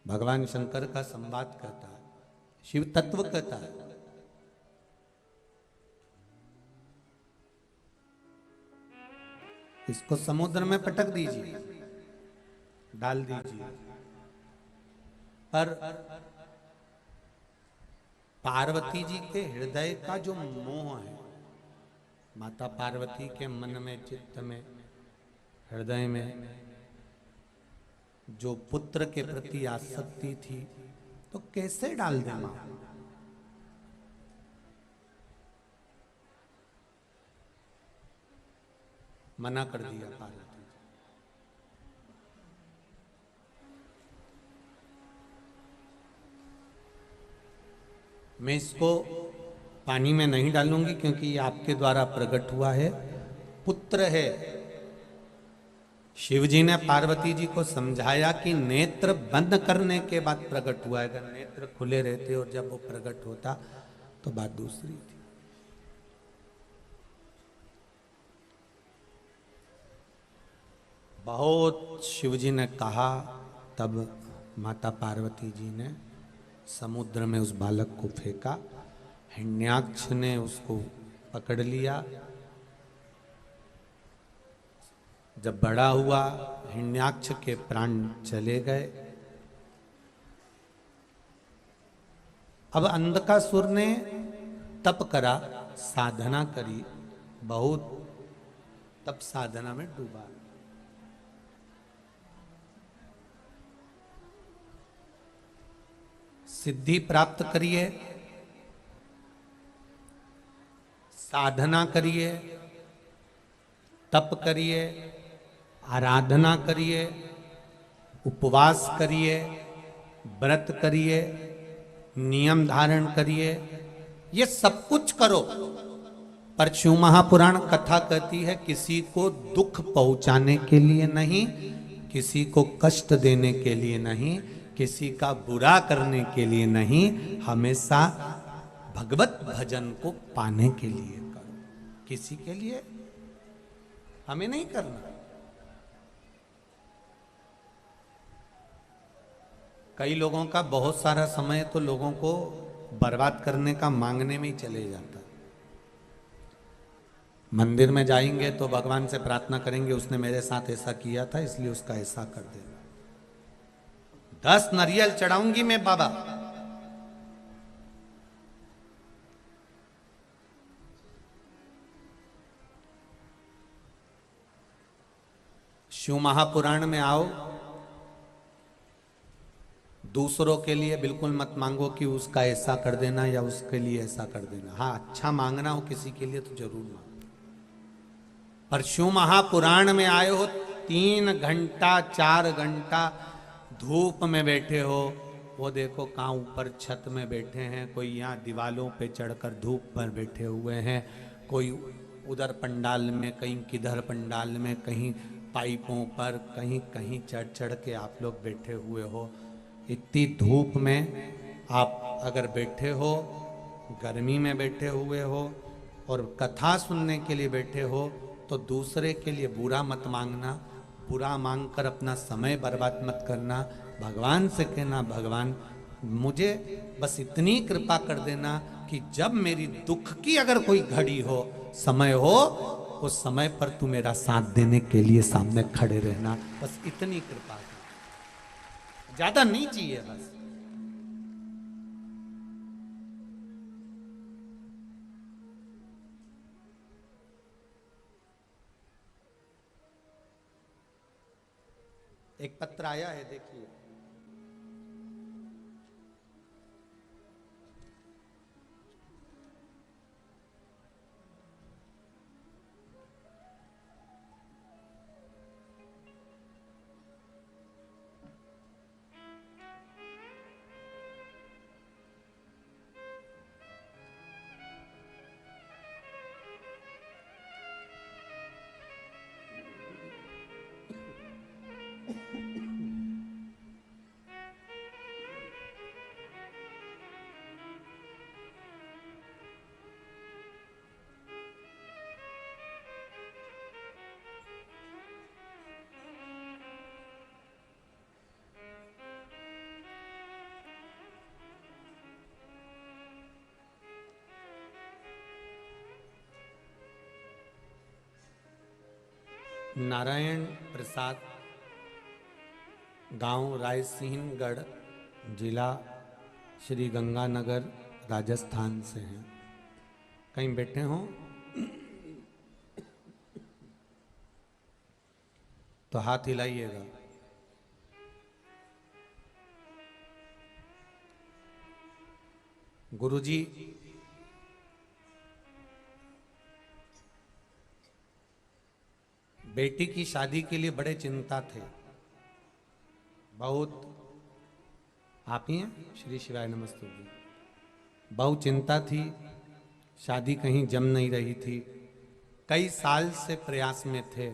भगवान शंकर का संवाद कहता है, शिव तत्व कहता है। इसको समुद्र में पटक दीजिए, डाल दीजिए, पर पार्वती जी के हृदय का जो मोह है, माता पार्वती के मन में, चित्त में, हृदय में जो पुत्र के प्रति आसक्ति थी, तो कैसे डाल दे मां? मना कर दिया पार्वती। मैं इसको पानी में नहीं डालूंगी क्योंकि ये आपके द्वारा प्रकट हुआ है, पुत्र है। शिव जी ने पार्वती जी को समझाया कि नेत्र बंद करने के बाद प्रकट हुआ है, अगर नेत्र खुले रहते और जब वो प्रकट होता तो बात दूसरी थी। बहुत शिव जी ने कहा, तब माता पार्वती जी ने समुद्र में उस बालक को फेंका, हिरण्याक्ष ने उसको पकड़ लिया। जब बड़ा हुआ हिरण्याक्ष के प्राण चले गए। अब अंधकासुर ने तप करा, साधना करी, बहुत तप साधना में डूबा। सिद्धि प्राप्त करिए, साधना करिए, तप करिए, आराधना करिए, उपवास करिए, व्रत करिए, नियम धारण करिए, ये सब कुछ करो, पर शिव महापुराण कथा कहती है किसी को दुख पहुंचाने के लिए नहीं, किसी को कष्ट देने के लिए नहीं, किसी का बुरा करने के लिए नहीं, हमेशा भगवत भजन को पाने के लिए करो, किसी के लिए हमें नहीं करना। कई लोगों का बहुत सारा समय तो लोगों को बर्बाद करने का मांगने में ही चले जाता है। मंदिर में जाएंगे तो भगवान से प्रार्थना करेंगे उसने मेरे साथ ऐसा किया था इसलिए उसका ऐसा कर देना। 10 नारियल चढ़ाऊंगी मैं बाबा, शिव महापुराण में आओ, दूसरों के लिए बिल्कुल मत मांगो कि उसका ऐसा कर देना या उसके लिए ऐसा कर देना। हाँ, अच्छा मांगना हो किसी के लिए तो जरूर मांगो, पर शिव महापुराण में आए हो, 3 घंटा 4 घंटा धूप में बैठे हो, वो देखो कहाँ ऊपर छत में बैठे हैं, कोई यहाँ दीवालों पे चढ़कर धूप पर बैठे हुए हैं, कोई उधर पंडाल में, कहीं किधर पंडाल में, कहीं पाइपों पर, कहीं कहीं चढ़ चढ़ के आप लोग बैठे हुए हो। इतनी धूप में आप अगर बैठे हो, गर्मी में बैठे हुए हो और कथा सुनने के लिए बैठे हो, तो दूसरे के लिए बुरा मत मांगना, बुरा मांगकर अपना समय बर्बाद मत करना। भगवान से कहना, भगवान मुझे बस इतनी कृपा कर देना कि जब मेरी दुख की अगर कोई घड़ी हो, समय हो, उस समय पर तू मेरा साथ देने के लिए सामने खड़े रहना। बस इतनी कृपा कर, ज्यादा नहीं चाहिए बस। एक पत्र आया है, देखिए। नारायण प्रसाद, गांव रायसिंहगढ़, जिला श्री गंगानगर, राजस्थान से हैं। कहीं बैठे हों तो हाथ हिलाइएगा। गुरुजी बेटी की शादी के लिए बड़े चिंता थे, बहुत। आप ही हैं? श्री शिवाय नमस्ते जी। बहुत चिंता थी, शादी कहीं जम नहीं रही थी, कई साल से प्रयास में थे।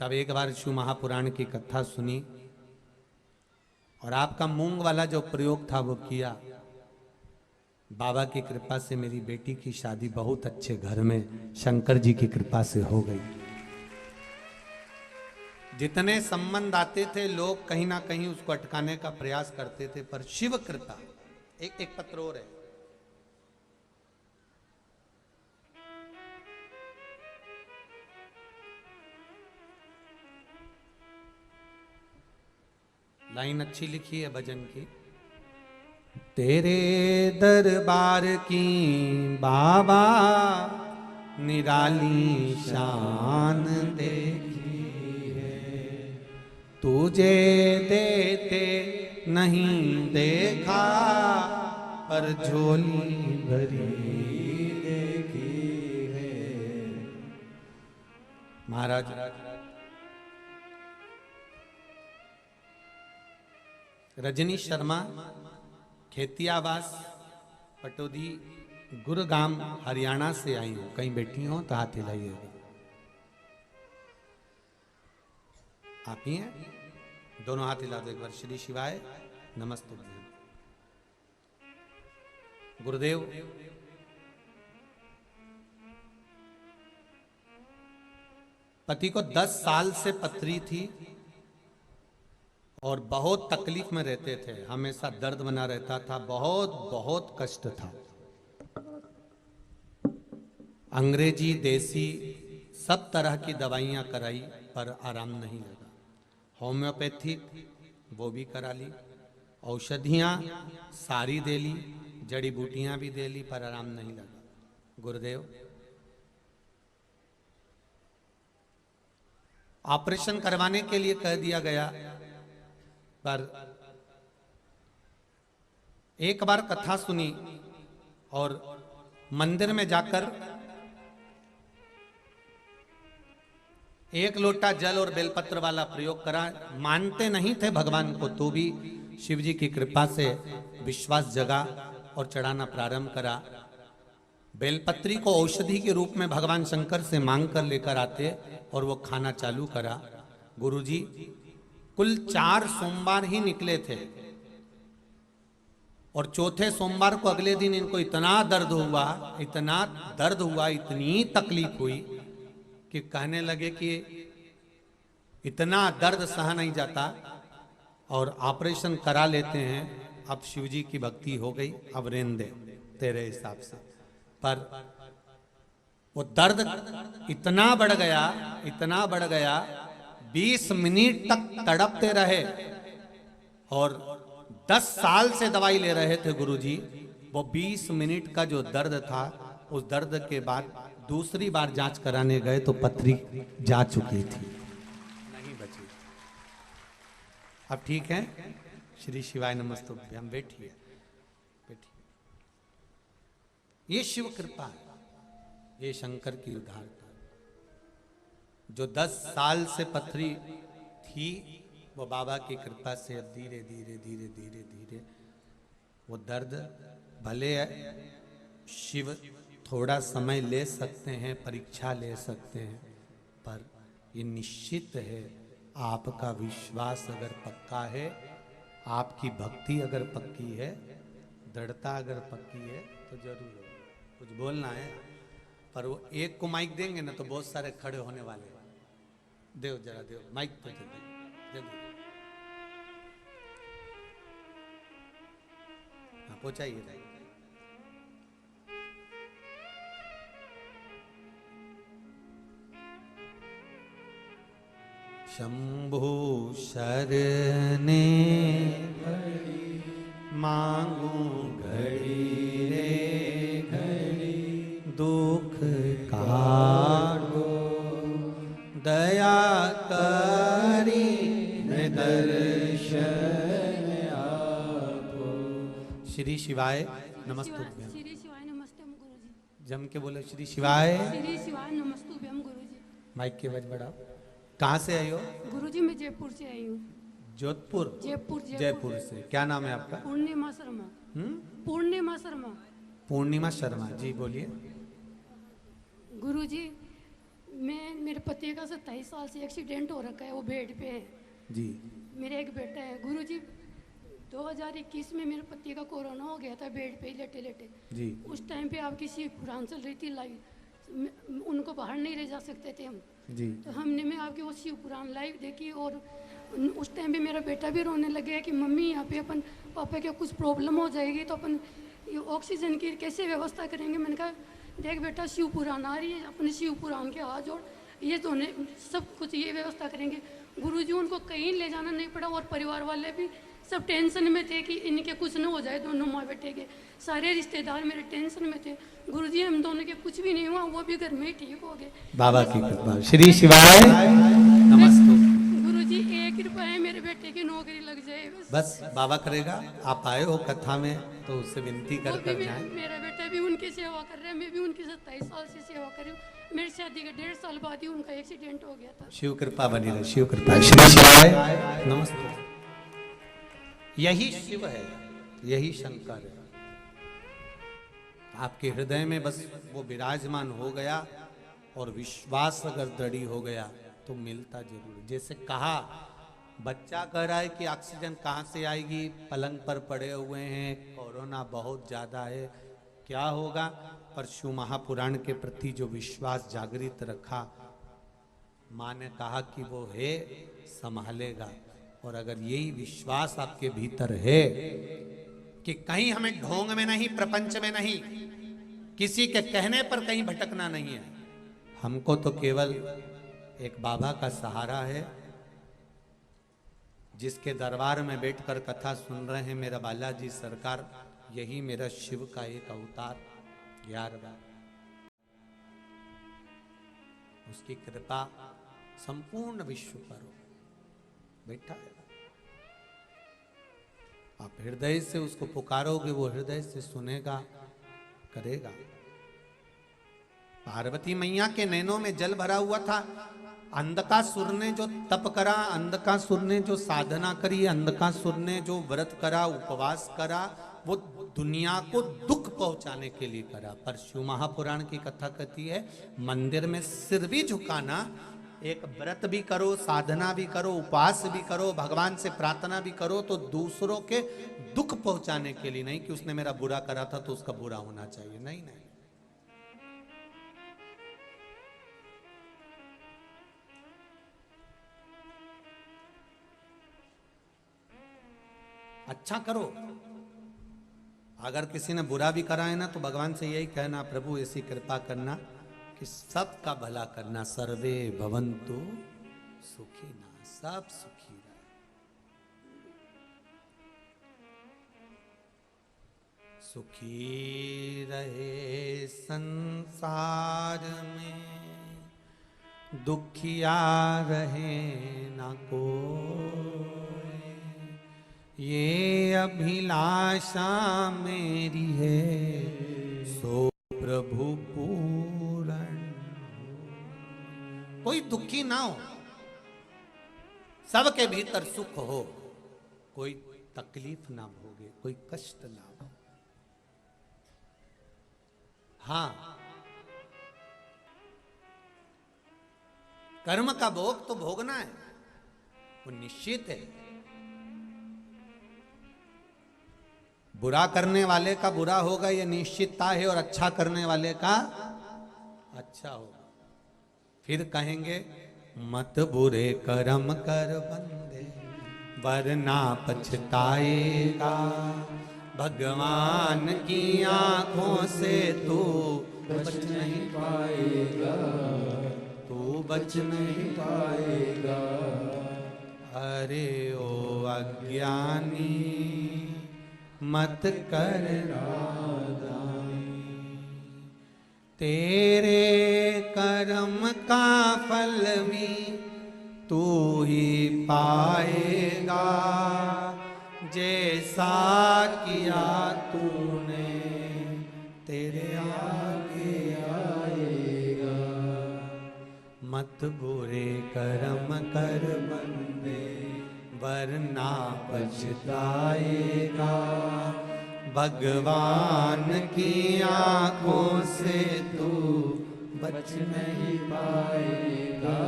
तब एक बार शिव महापुराण की कथा सुनी और आपका मूंग वाला जो प्रयोग था वो किया। बाबा की कृपा से मेरी बेटी की शादी बहुत अच्छे घर में शंकर जी की कृपा से हो गई। जितने संबंध आते थे लोग कहीं ना कहीं उसको अटकाने का प्रयास करते थे, पर शिव कृपा। एक पत्र और है। लाइन अच्छी लिखी है भजन की। तेरे दरबार की बाबा निराली शान देखी है, तुझे देते नहीं देखा पर झोली भरी देखी है। महाराज रजनी शर्मा, खेतियावास, पटोदी, गुरुग्राम, हरियाणा से आई हूं। कहीं बैठी हो तो हाथ हिलाइएगा। आप ही हैं? दोनों हाथ हिला दो एक बार। श्री शिवाय नमस्ते। गुरुदेव पति को 10 साल से पथरी थी और बहुत तकलीफ में रहते थे, हमेशा दर्द बना रहता था, बहुत बहुत कष्ट था। अंग्रेजी देसी सब तरह की दवाइयां कराई पर आराम नहीं लगा। होम्योपैथिक वो भी करा ली, औषधियां सारी दे ली, जड़ी बूटियां भी दे ली, पर आराम नहीं लगा। गुरुदेव ऑपरेशन करवाने के लिए कह दिया गया, पर एक बार कथा सुनी और मंदिर में जाकर एक लोटा जल और बेलपत्र वाला प्रयोग करा। मानते नहीं थे भगवान को, तो भी शिव जी की कृपा से विश्वास जगा और चढ़ाना प्रारंभ करा। बेलपत्री को औषधि के रूप में भगवान शंकर से मांग कर लेकर आते और वो खाना चालू करा। गुरुजी कुल 4 सोमवार ही निकले थे और चौथे सोमवार को अगले दिन इनको इतना दर्द हुआ, इतनी तकलीफ हुई कि कहने लगे कि इतना दर्द सहा नहीं जाता और ऑपरेशन करा लेते हैं। अब शिवजी की भक्ति हो गई, अब रेन दे तेरे हिसाब से। पर वो दर्द इतना बढ़ गया 20 मिनट तक तड़पते रहे और 10 साल से दवाई ले रहे थे गुरुजी। वो 20 मिनट का जो दर्द था, उस दर्द के बाद दूसरी बार जांच कराने गए तो पथरी जा चुकी थी, नहीं बची। अब ठीक है, श्री शिवाय नमस्तुभ्यम। बैठिए। ये शिव कृपा है, ये शंकर की उदारता। जो 10 साल से पथरी थी, वो बाबा की कृपा से अब धीरे धीरे वो दर्द, भले शिव थोड़ा समय ले सकते हैं, परीक्षा ले सकते हैं, पर ये निश्चित है आपका विश्वास अगर पक्का है, आपकी भक्ति अगर पक्की है, दृढ़ता अगर पक्की है तो जरूर हो। कुछ बोलना है, पर वो एक को माइक देंगे ना तो बहुत सारे खड़े होने वाले हैं। देव जरा देव माइक तो जल्दी पहुंचाइए। शंभु शरणे मांगू घड़ी रे घड़ी, दुख काटो दया करी दर्शन आपो। श्री शिवाय नमस्तुभ्यम। श्री शिवाय नमस्तुभ्यम गुरुजी। जम के बोले श्री शिवाय। श्री शिवाय नमस्तुभ्यम गुरुजी। माइक के बज बढ़ाओ। कहाँ से आई हो? गुरुजी मैं जयपुर से आई हूँ। जोधपुर? जयपुर से। क्या नाम है आपका? पूर्णिमा शर्मा। पूर्णिमा शर्मा। पूर्णिमा शर्मा जी, बोलिए। गुरुजी मेरे पति का 27 साल से एक्सीडेंट हो रखा है, वो बेड पे है जी। मेरे एक बेटा है। गुरुजी 2021 में मेरे पति का कोरोना हो गया था, बेड पे ही लेटे लेटे जी। उस टाइम पे आपकी शिव पुराण चल रही थी लाइव, उनको बाहर नहीं ले जा सकते थे हम जी। तो हमने मैं आपकी वो शिव पुराण लाइव देखी और उस टाइम पे मेरा बेटा भी रोने लगे कि मम्मी यहाँ पे अपन पापा के कुछ प्रॉब्लम हो जाएगी तो अपन ये ऑक्सीजन की कैसे व्यवस्था करेंगे। मैंने कहा देख बेटा शिव पुराण आ रही है, अपने शिव पुराण के हाथ जोड़, ये तो सब कुछ ये व्यवस्था करेंगे। गुरुजी उनको कहीं ले जाना नहीं पड़ा और परिवार वाले भी सब टेंशन में थे कि इनके कुछ न हो जाए, दोनों माँ बेटे के सारे रिश्तेदार मेरे टेंशन में थे। गुरुजी हम दोनों के कुछ भी नहीं हुआ, वो भी घर में ही ठीक हो गए बाबा की कृपा। श्री शिवाय नमस्ते। गुरुजी 1 रुपया मेरे बेटे की नौकरी लग जाए बस बाबा करेगा। आप आए हो कथा में तो उससे विनती कर जाए। मेरा बेटा भी उनकी सेवा कर रहा है, मैं भी उनकी 27 साल से सेवा कर रही हूँ। मेरी शादी के 1.5 साल बाद ही उनका एक्सीडेंट हो गया था। शिव कृपा बनी रहे, शिव कृपा। श्री शिवाय नमस्ते। यही शिव है, यही शंकर है। आपके हृदय में बस वो विराजमान हो गया और विश्वास अगर दृढ़ हो गया तो मिलता जरूर। जैसे कहा, बच्चा कह रहा है कि ऑक्सीजन कहाँ से आएगी, पलंग पर पड़े हुए हैं, कोरोना बहुत ज्यादा है, क्या होगा। पर शिव महापुराण के प्रति जो विश्वास जागृत रखा, माँ ने कहा कि वो है, संभालेगा। और अगर यही विश्वास आपके भीतर है कि कहीं हमें ढोंग में नहीं, प्रपंच में नहीं, किसी के कहने पर कहीं भटकना नहीं है, हमको तो केवल एक बाबा का सहारा है, जिसके दरबार में बैठकर कथा सुन रहे हैं मेरा बालाजी सरकार, यही मेरा शिव का एक अवतार 11 बार। उसकी कृपा संपूर्ण विश्व पर हो। बैठा है, आप हृदय से उसको पुकारोगे, वो हृदय से सुनेगा, करेगा। पार्वती मैया के नैनों में जल भरा हुआ था। अंधकासुर ने जो तप करा, अंधकासुर ने जो साधना करी, अंधकासुर ने जो व्रत करा, उपवास करा, वो दुनिया को दुख पहुंचाने के लिए करा। पर शिव महापुराण की कथा कहती है मंदिर में सिर भी झुकाना, एक व्रत भी करो, साधना भी करो, उपवास भी करो, भगवान से प्रार्थना भी करो, तो दूसरों के दुख पहुंचाने के लिए नहीं कि उसने मेरा बुरा करा था तो उसका बुरा होना चाहिए। नहीं नहीं, अच्छा करो। अगर किसी ने बुरा भी करा है ना तो भगवान से यही कहना, प्रभु ऐसी कृपा करना कि सबका भला करना, सर्वे भवन्तु सुखी ना, सब सुखी रहे। सुखी रहे संसार में, दुखिया रहे ना कोई, ये अभिलाषा मेरी है, सो प्रभु पूरण। कोई दुखी ना हो, सबके भीतर सुख हो, कोई तकलीफ ना भोगे, कोई कष्ट ना हो। हाँ, कर्म का भोग तो भोगना है, वो निश्चित है। बुरा करने वाले का बुरा होगा ये निश्चितता है, और अच्छा करने वाले का अच्छा होगा। फिर कहेंगे मत बुरे कर्म कर बंदे, वरना पछताएगा, भगवान की आंखों से तू बच नहीं पाएगा, तू बच नहीं पाएगा। अरे ओ अज्ञानी मत कर नादानी, तेरे कर्म का फल भी तू ही पाएगा, जैसा किया तूने तेरे आगे आएगा। मत बुरे कर्म कर बंदे, वरना पछताएगा, भगवान की आंखों से तू बच नहीं पाएगा,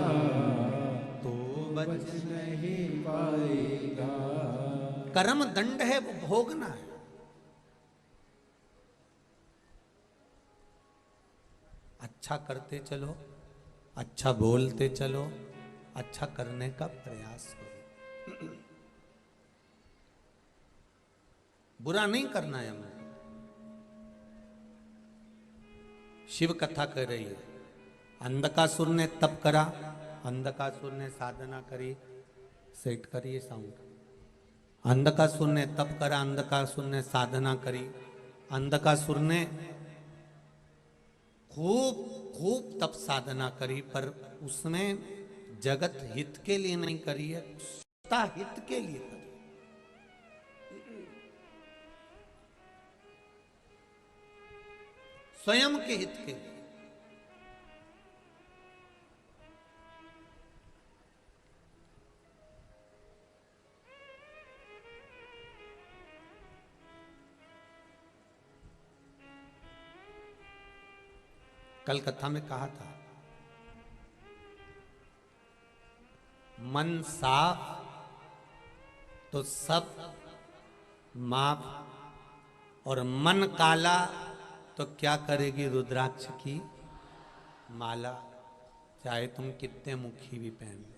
तू बच नहीं पाएगा। कर्म दंड है, वो भोगना है। अच्छा करते चलो, अच्छा बोलते चलो, अच्छा करने का प्रयास करो। बुरा नहीं करना है हमें। शिव कथा कह रही है, अंधकासुर ने तप करा, अंधकासुर ने साधना करी, सेट करिए साउंड। अंधकासुर ने तप करा, अंधकासुर ने साधना करी, अंधकासुर ने खूब खूब तप साधना करी, पर उसने जगत हित के लिए नहीं करी है, सत्ता हित के लिए करी। स्वयं के हित के लिए। कल कथा में कहा था, मन साफ तो सब माफ, और मन काला तो क्या करेगी रुद्राक्ष की माला, चाहे तुम कितने मुखी भी पहन लो।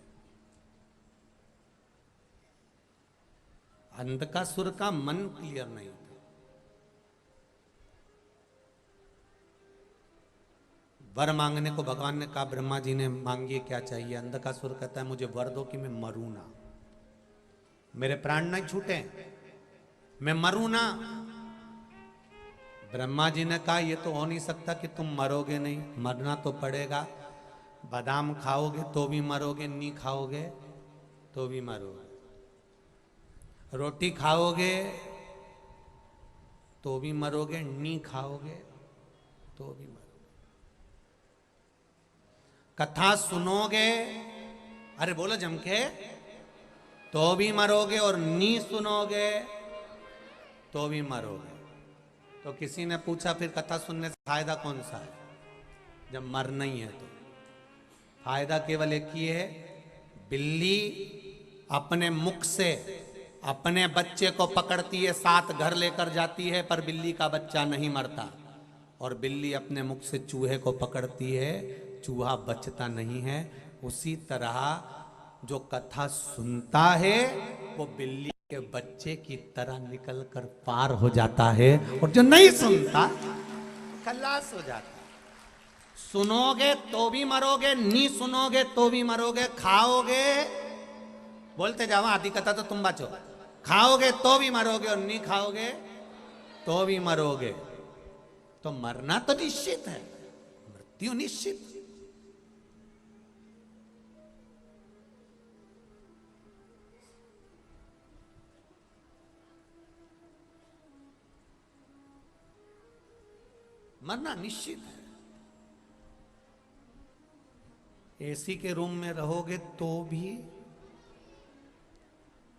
अंधकासुर का मन क्लियर नहीं था। वर मांगने को भगवान ने कहा, ब्रह्मा जी ने, मांगिए क्या चाहिए। अंधकासुर कहता है मुझे वर दो कि मैं मरूं ना, मेरे प्राण नहीं छूटे, मैं मरूं ना। ब्रह्मा जी ने कहा ये तो हो नहीं सकता कि तुम मरोगे नहीं, मरना तो पड़ेगा। बादाम खाओगे तो भी मरोगे, नहीं खाओगे तो भी मरोगे। रोटी खाओगे तो भी मरोगे, नहीं खाओगे तो भी मरोगे। कथा सुनोगे, अरे बोलो जम के, तो भी मरोगे, और नी सुनोगे तो भी मरोगे। तो किसी ने पूछा फिर कथा सुनने से फायदा कौन सा है जब मरना ही है? तो फायदा केवल एक ही है, बिल्ली अपने मुख से अपने बच्चे को पकड़ती है, 7 घर लेकर जाती है, पर बिल्ली का बच्चा नहीं मरता। और बिल्ली अपने मुख से चूहे को पकड़ती है, चूहा बचता नहीं है। उसी तरह जो कथा सुनता है वो बिल्ली के बच्चे की तरह निकल कर पार हो जाता है, और जो नहीं सुनता खल्लास हो जाता है। सुनोगे तो भी मरोगे, नहीं सुनोगे तो भी मरोगे। खाओगे, बोलते जाओ आधी कथा तो तुम बचो, खाओगे तो भी मरोगे, और नहीं खाओगे तो भी मरोगे। तो मरना तो निश्चित है, मृत्यु निश्चित। मरना निश्चित है। एसी के रूम में रहोगे तो भी,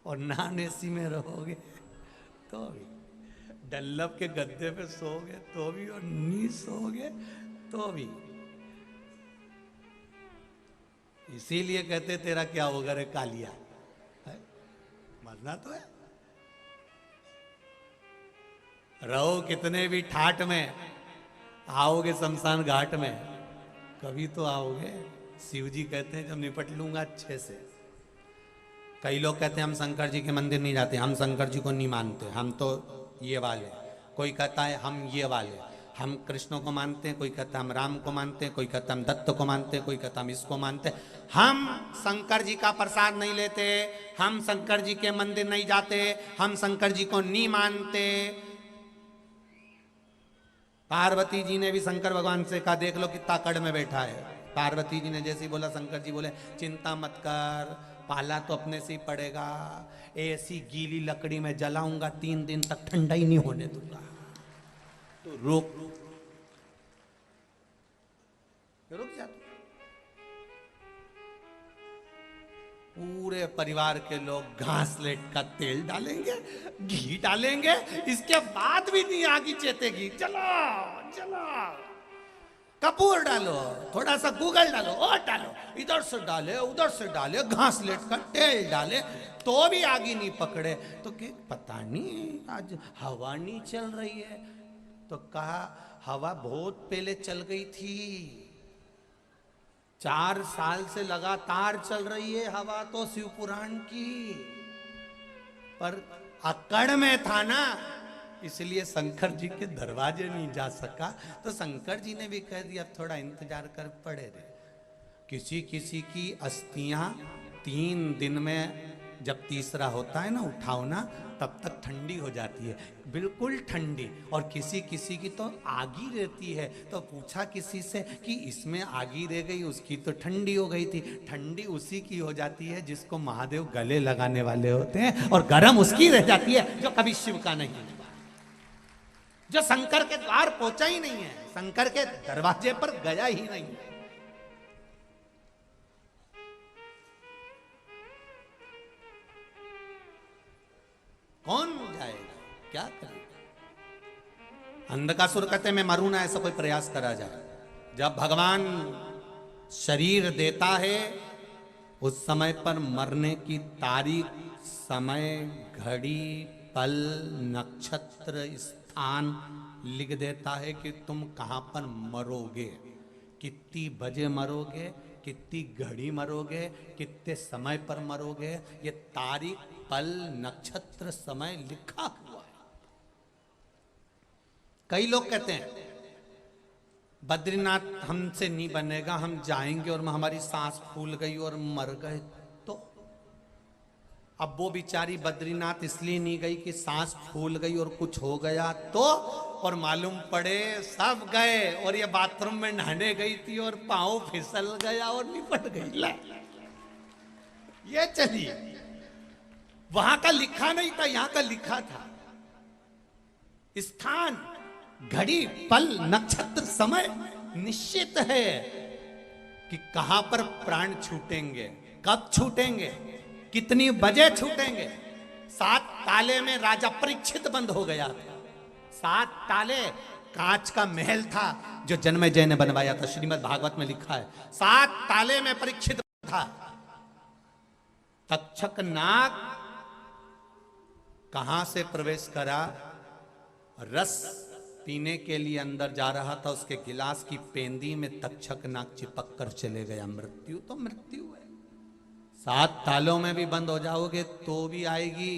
और नॉन एसी में रहोगे तो भी, डल्लब के गद्दे पे सोओगे तो भी, और नी सोओगे तो भी। इसीलिए कहते तेरा क्या होगा रे कालिया, है? मरना तो है। रहो कितने भी ठाठ में, आओगे शमशान घाट में, कभी तो आओगे। शिव जी कहते हैं जब निपट लूंगा अच्छे से। कई लोग कहते हैं हम शंकर जी के मंदिर नहीं जाते, हम शंकर जी को नहीं मानते, हम तो ये वाले। कोई कहता है हम ये वाले, हम कृष्ण को मानते हैं, कोई कहता है हम राम को मानते हैं, कोई कहता है हम दत्त को मानते हैं, कोई कहता है हम इसको मानते हैं। हम शंकर जी का प्रसाद नहीं लेते, हम शंकर जी के मंदिर नहीं जाते, हम शंकर जी को नहीं मानते। पार्वती जी ने भी शंकर भगवान से कहा, देख लो कितना कड़ में बैठा है। पार्वती जी ने जैसे ही बोला, शंकर जी बोले चिंता मत कर, पाला तो अपने से ही पड़ेगा। ऐसी गीली लकड़ी में जलाऊंगा 3 दिन तक, ठंडा ही नहीं होने दूंगा। तो रुक जा। पूरे परिवार के लोग घासलेट का तेल डालेंगे, घी डालेंगे, इसके बाद भी नहीं आगी चेतेगी। चलो चलो, कपूर डालो, थोड़ा सा गूगल डालो, और डालो, इधर से डाले उधर से डाले, घासलेट का तेल डाले, तो भी आगे नहीं पकड़े। तो कि पता नहीं आज हवा नहीं चल रही है। तो कहा हवा बहुत पहले चल गई थी, 4 साल से लगातार चल रही है हवा तो शिव पुराण की, पर अकड़ में था ना, इसलिए शंकर जी के दरवाजे नहीं जा सका। तो शंकर जी ने भी कह दिया अब थोड़ा इंतजार कर पड़े रे। किसी किसी की अस्थियां 3 दिन में, जब तीसरा होता है ना उठाओना, तब तक ठंडी हो जाती है, बिल्कुल ठंडी। और किसी किसी की तो आगी रहती है। तो पूछा किसी से कि इसमें आगी रह गई, उसकी तो ठंडी हो गई थी। ठंडी उसी की हो जाती है जिसको महादेव गले लगाने वाले होते हैं, और गर्म उसकी रह जाती है जो कभी शिव का नहीं, जो शंकर के द्वार पहुंचा ही नहीं है, शंकर के दरवाजे पर गया ही नहीं। कौन जाएगा, क्या करेगा? अंधकासुर कहते मैं मरूं ना, ऐसा कोई प्रयास करा जाए। जब भगवान शरीर देता है उस समय पर मरने की तारीख, समय, घड़ी, पल, नक्षत्र, स्थान लिख देता है कि तुम कहां पर मरोगे, कितनी बजे मरोगे, कितनी घड़ी मरोगे, कितने समय पर मरोगे। ये तारीख, पल, नक्षत्र, समय लिखा हुआ है। कई लोग कहते हैं बद्रीनाथ हमसे नहीं बनेगा, हम जाएंगे और हमारी सांस फूल गई और मर गए तो। अब वो बेचारी बद्रीनाथ इसलिए नहीं गई कि सांस फूल गई और कुछ हो गया तो, और मालूम पड़े सब गए और ये बाथरूम में नहाने गई थी और पांव फिसल गया और निपट गई। ला ये चली, वहां का लिखा नहीं था, यहां का लिखा था। स्थान, घड़ी, पल, नक्षत्र, समय निश्चित है कि कहां पर प्राण छूटेंगे, कब छूटेंगे, कितनी बजे छूटेंगे। 7 ताले में राजा परीक्षित बंद हो गया था। 7 ताले, कांच का महल था जो जन्मेजय ने बनवाया था, श्रीमद् भागवत में लिखा है। 7 ताले में परीक्षित था। तक्षक नाग कहां से प्रवेश करा, रस पीने के लिए अंदर जा रहा था, उसके गिलास की पेंदी में तक्षक नाग चिपक कर चले गया। मृत्यु तो मृत्यु है। 7 तालों में भी बंद हो जाओगे तो भी आएगी।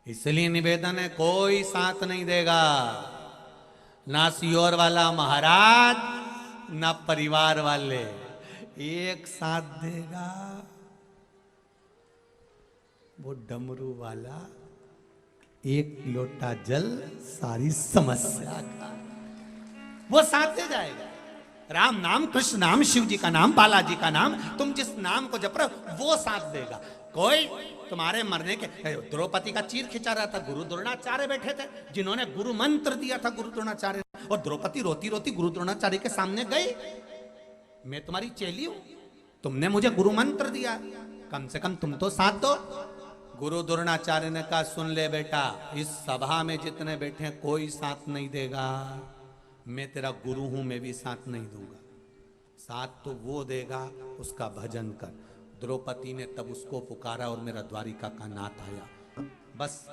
इसलिए निवेदन है, कोई साथ नहीं देगा, ना सियोर वाला महाराज ना परिवार वाले। एक साथ देगा वो डमरू वाला, एक लोटा जल सारी समस्या का, वो साथ दे जाएगा। राम नाम, कृष्ण नाम, शिव जी का नाम, बालाजी का नाम, तुम जिस नाम को जप रहे हो वो साथ देगा। कोई तुम्हारे मरने के, द्रौपदी का चीर खिंचा रहा था, गुरु द्रोणाचार्य बैठे थे जिन्होंने गुरु मंत्र दिया था गुरु द्रोणाचार्य, और द्रौपदी रोती रोती गुरु द्रोणाचार्य के सामने गई, मैं तुम्हारी चेली हूं, तुमने मुझे गुरु मंत्र दिया, कम से कम तुम तो साथ दो। गुरु द्रोणाचार्य ने कहा, सुन ले बेटा, इस सभा में जितने बैठे कोई साथ नहीं देगा, मैं तेरा गुरु हूं, मैं भी साथ नहीं दूंगा। साथ तो वो देगा उसका भजन कर। द्रौपदी ने तब उसको पुकारा और मेरा द्वारिका का नाथ आया। बस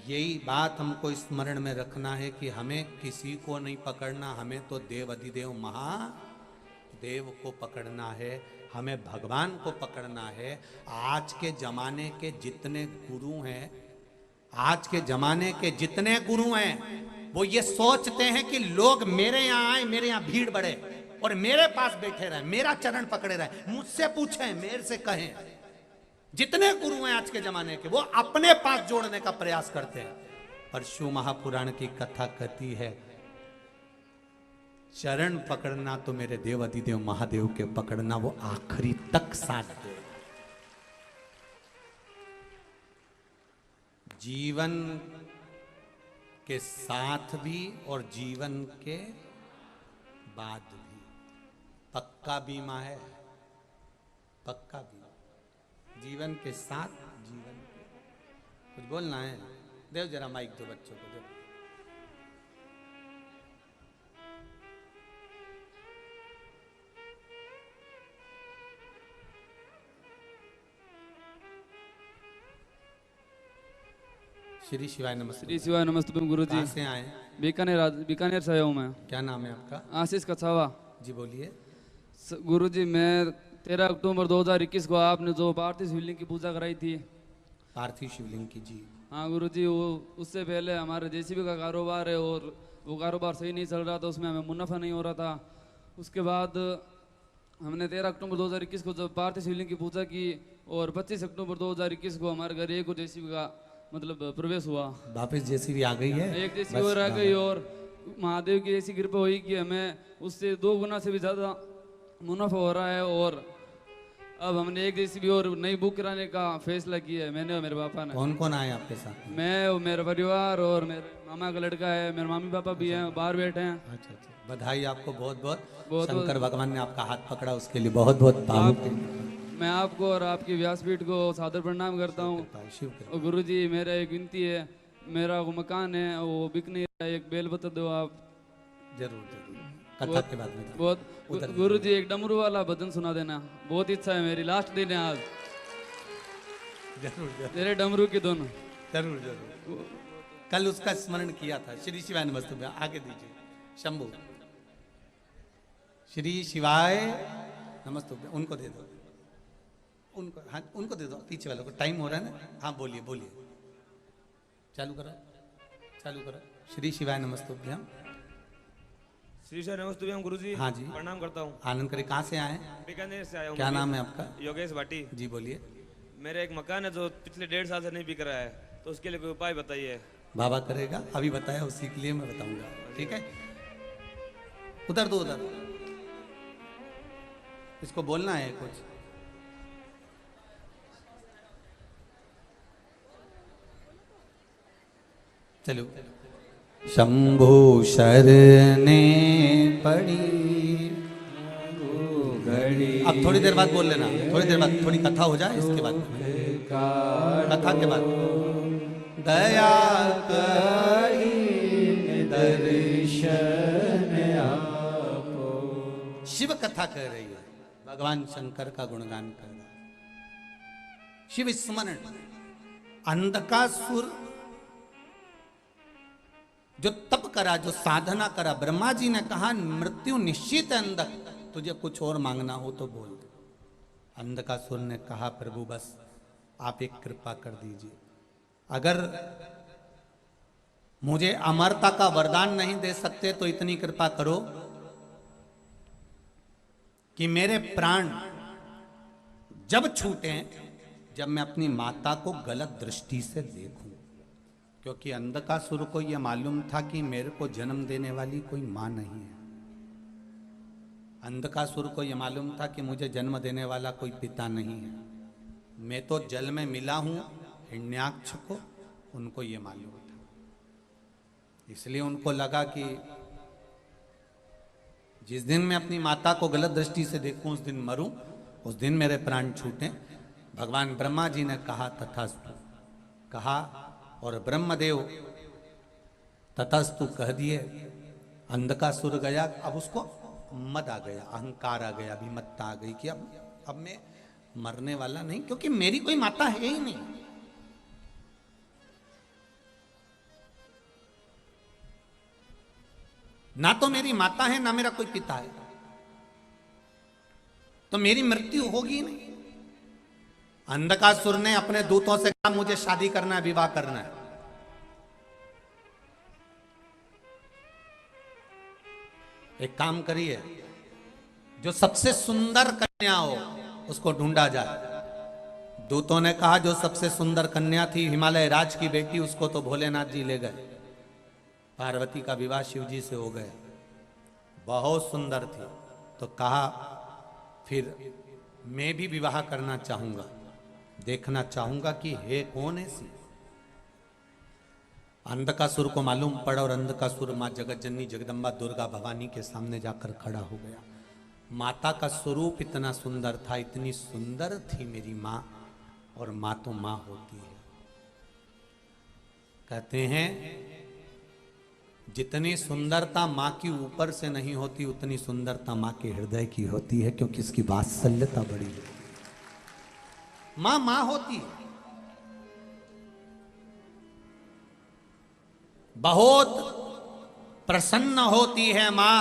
यही बात हमको स्मरण में रखना है कि हमें किसी को नहीं पकड़ना, हमें तो देव अधिदेव महादेव को पकड़ना है, हमें भगवान को पकड़ना है। आज के जमाने के जितने गुरु हैं, आज के जमाने के जितने गुरु हैं, वो ये सोचते हैं कि लोग मेरे यहाँ आए, मेरे यहाँ भीड़ बढ़े और मेरे पास बैठे रहे, मेरा चरण पकड़े रहे, मुझसे पूछें, मेरे से कहें। जितने गुरु हैं आज के जमाने के, वो अपने पास जोड़ने का प्रयास करते हैं। पर शिव महापुराण की कथा कहती है, चरण पकड़ना तो मेरे देव अधिदेव महादेव के पकड़ना, वो आखिरी तक साथ दे। जीवन के साथ भी और जीवन के बाद भी पक्का बीमा है, पक्का बीमा। जीवन के साथ, जीवन के, कुछ बोलना है? देव जरा माइक दो बच्चों को, दो। श्री शिवाय नमस्ते। श्री शिवाय नमस्ते गुरु जी। कहाँ से आए? बीकानेर से आया हूँ मैं। क्या नाम है आपका? आशीष कछावा जी बोलिए। गुरु जी, मैं 13 अक्टूबर 2021 को आपने जो पार्थिव शिवलिंग की पूजा कराई थी, पार्थिव शिवलिंग की, जी हाँ गुरु जी, वो उससे पहले हमारे जेसीबी का कारोबार है और वो कारोबार सही नहीं चल रहा था, उसमें हमें मुनाफा नहीं हो रहा था। उसके बाद हमने 13 अक्टूबर 2021 को जब पार्थिव शिवलिंग की पूजा की और 25 अक्टूबर 2021 को हमारे घर एक जेसीबी का मतलब प्रवेश हुआ। वापस जेसीबी आ गई है, एक जेसीबी और आ गई और महादेव की ऐसी कृपा हुई कि हमें उससे 2 गुना से भी ज़्यादा मुनाफा हो रहा है। और अब हमने एक जेसीबी और नई बुक कराने का फैसला किया है, मैंने और मेरे पापा ने। कौन कौन आए आपके साथ? मैं और मेरा परिवार और मेरे मामा का लड़का है, मेरे मामी पापा भी हैं, बाहर बैठे हैं। अच्छा अच्छा, बधाई आपको बहुत बहुत। बहुत शंकर भगवान ने आपका हाथ पकड़ा, उसके लिए बहुत बहुत भावुक। मैं आपको और आपकी व्यासपीठ को सादर प्रणाम करता हूँ। और गुरु जी, मेरा एक विनती है, मेरा वो मकान है वो बिक नहीं रहा है, एक बेल बता दो आप। जरूर जरूर, कथा के बाद में बहुत। गुरु जी, एक डमरू वाला भजन सुना देना, बहुत इच्छा है मेरी, लास्ट दिन है आज। जरूर जरूर, तेरे डमरू की दोनों। जरूर जरूर, कल उसका स्मरण किया था। श्री शिवाय नमस्ते, आगे दीजिए। शंभू, श्री शिवाय नमस्ते, उनको दे दो, उनको, हाँ उनको दे दो, पीछे वालों को, टाइम हो रहा है ना। हाँ बोलिए बोलिए, चालू करो चालू करो। श्री शिवाय नमस्तुभ्यम। श्री शिवाय नमस्तुभ्यम गुरु जी। हाँ जी, प्रणाम करता हूँ। आनंद करें। कहाँ से आए? बीकानेर से आया हूँ। क्या नाम है आपका? योगेश भाटी। जी बोलिए। मेरा एक मकान है जो पिछले 1.5 साल से नहीं बिक रहा है, तो उसके लिए कोई उपाय बताइए। बाबा करेगा, अभी बताया उसी के लिए मैं बताऊंगा, ठीक है? उधर दो, उधर, इसको बोलना है कुछ। चलो। शंभु शरणे पड़ी। अब थोड़ी देर बाद बोल लेना, थोड़ी देर बाद थोड़ी कथा हो जाए, इसके बाद कथा के बाद दया दर्शन आपो। शिव कथा कह रही है, भगवान शंकर का गुणगान कर रहा है। शिव स्मरण। अंधकासुर जो तप करा, जो साधना करा, ब्रह्मा जी ने कहा मृत्यु निश्चित है अंधक, तुझे कुछ और मांगना हो तो बोल दे। अंधकासुर ने कहा प्रभु बस आप एक कृपा कर दीजिए, अगर मुझे अमरता का वरदान नहीं दे सकते तो इतनी कृपा करो कि मेरे प्राण जब छूटे, जब मैं अपनी माता को गलत दृष्टि से देखूं। क्योंकि अंधकासुर को यह मालूम था कि मेरे को जन्म देने वाली कोई मां नहीं है। अंधकासुर को यह मालूम था कि मुझे जन्म देने वाला कोई पिता नहीं है। मैं तो जल में मिला हूं हिरण्याक्ष को, उनको ये मालूम था। इसलिए उनको लगा कि जिस दिन मैं अपनी माता को गलत दृष्टि से देखूं उस दिन मरूं, उस दिन मेरे प्राण छूटे। भगवान ब्रह्मा जी ने कहा तथास्तु कहा, और ब्रह्मदेव तथास्तु कह दिए। अंधकासुर गया, अब उसको मद आ गया, अहंकार आ गया, अभिमत्ता आ गई कि अब मैं मरने वाला नहीं, क्योंकि मेरी कोई माता है ही नहीं। ना तो मेरी माता है ना मेरा कोई पिता है, तो मेरी मृत्यु होगी नहीं। अंधकासुर ने अपने दूतों से कहा मुझे शादी करना है, विवाह करना है। एक काम करिए, जो सबसे सुंदर कन्या हो उसको ढूंढा जाए। दूतों ने कहा जो सबसे सुंदर कन्या थी हिमालय राज की बेटी, उसको तो भोलेनाथ जी ले गए। पार्वती का विवाह शिव जी से हो गया, बहुत सुंदर थी। तो कहा फिर मैं भी विवाह करना चाहूंगा, देखना चाहूंगा कि है कौन ऐसी। अंधकासुर को मालूम पड़ा और अंधकासुर मां जगत जननी जगदम्बा दुर्गा भवानी के सामने जाकर खड़ा हो गया। माता का स्वरूप इतना सुंदर था, इतनी सुंदर थी मेरी मां, और मां तो मां होती है। कहते हैं जितनी सुंदरता मां की ऊपर से नहीं होती, उतनी सुंदरता मां के हृदय की होती है, क्योंकि इसकी वात्सल्यता बड़ी है। मां मां होती है। बहुत प्रसन्न होती है मां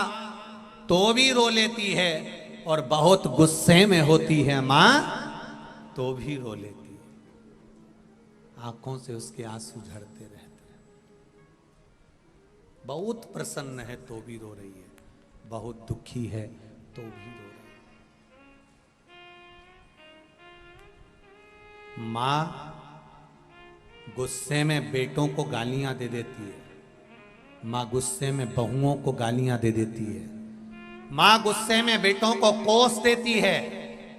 तो भी रो लेती है, और बहुत गुस्से में होती है मां तो भी रो लेती है। आंखों से उसके आंसू झरते रहते हैं। बहुत प्रसन्न है तो भी रो रही है, बहुत दुखी है तो भी रो रही है। मां गुस्से में बेटों को गालियां दे देती है, मां गुस्से में बहुओं को गालियां दे देती है, मां गुस्से में बेटों को कोस देती है,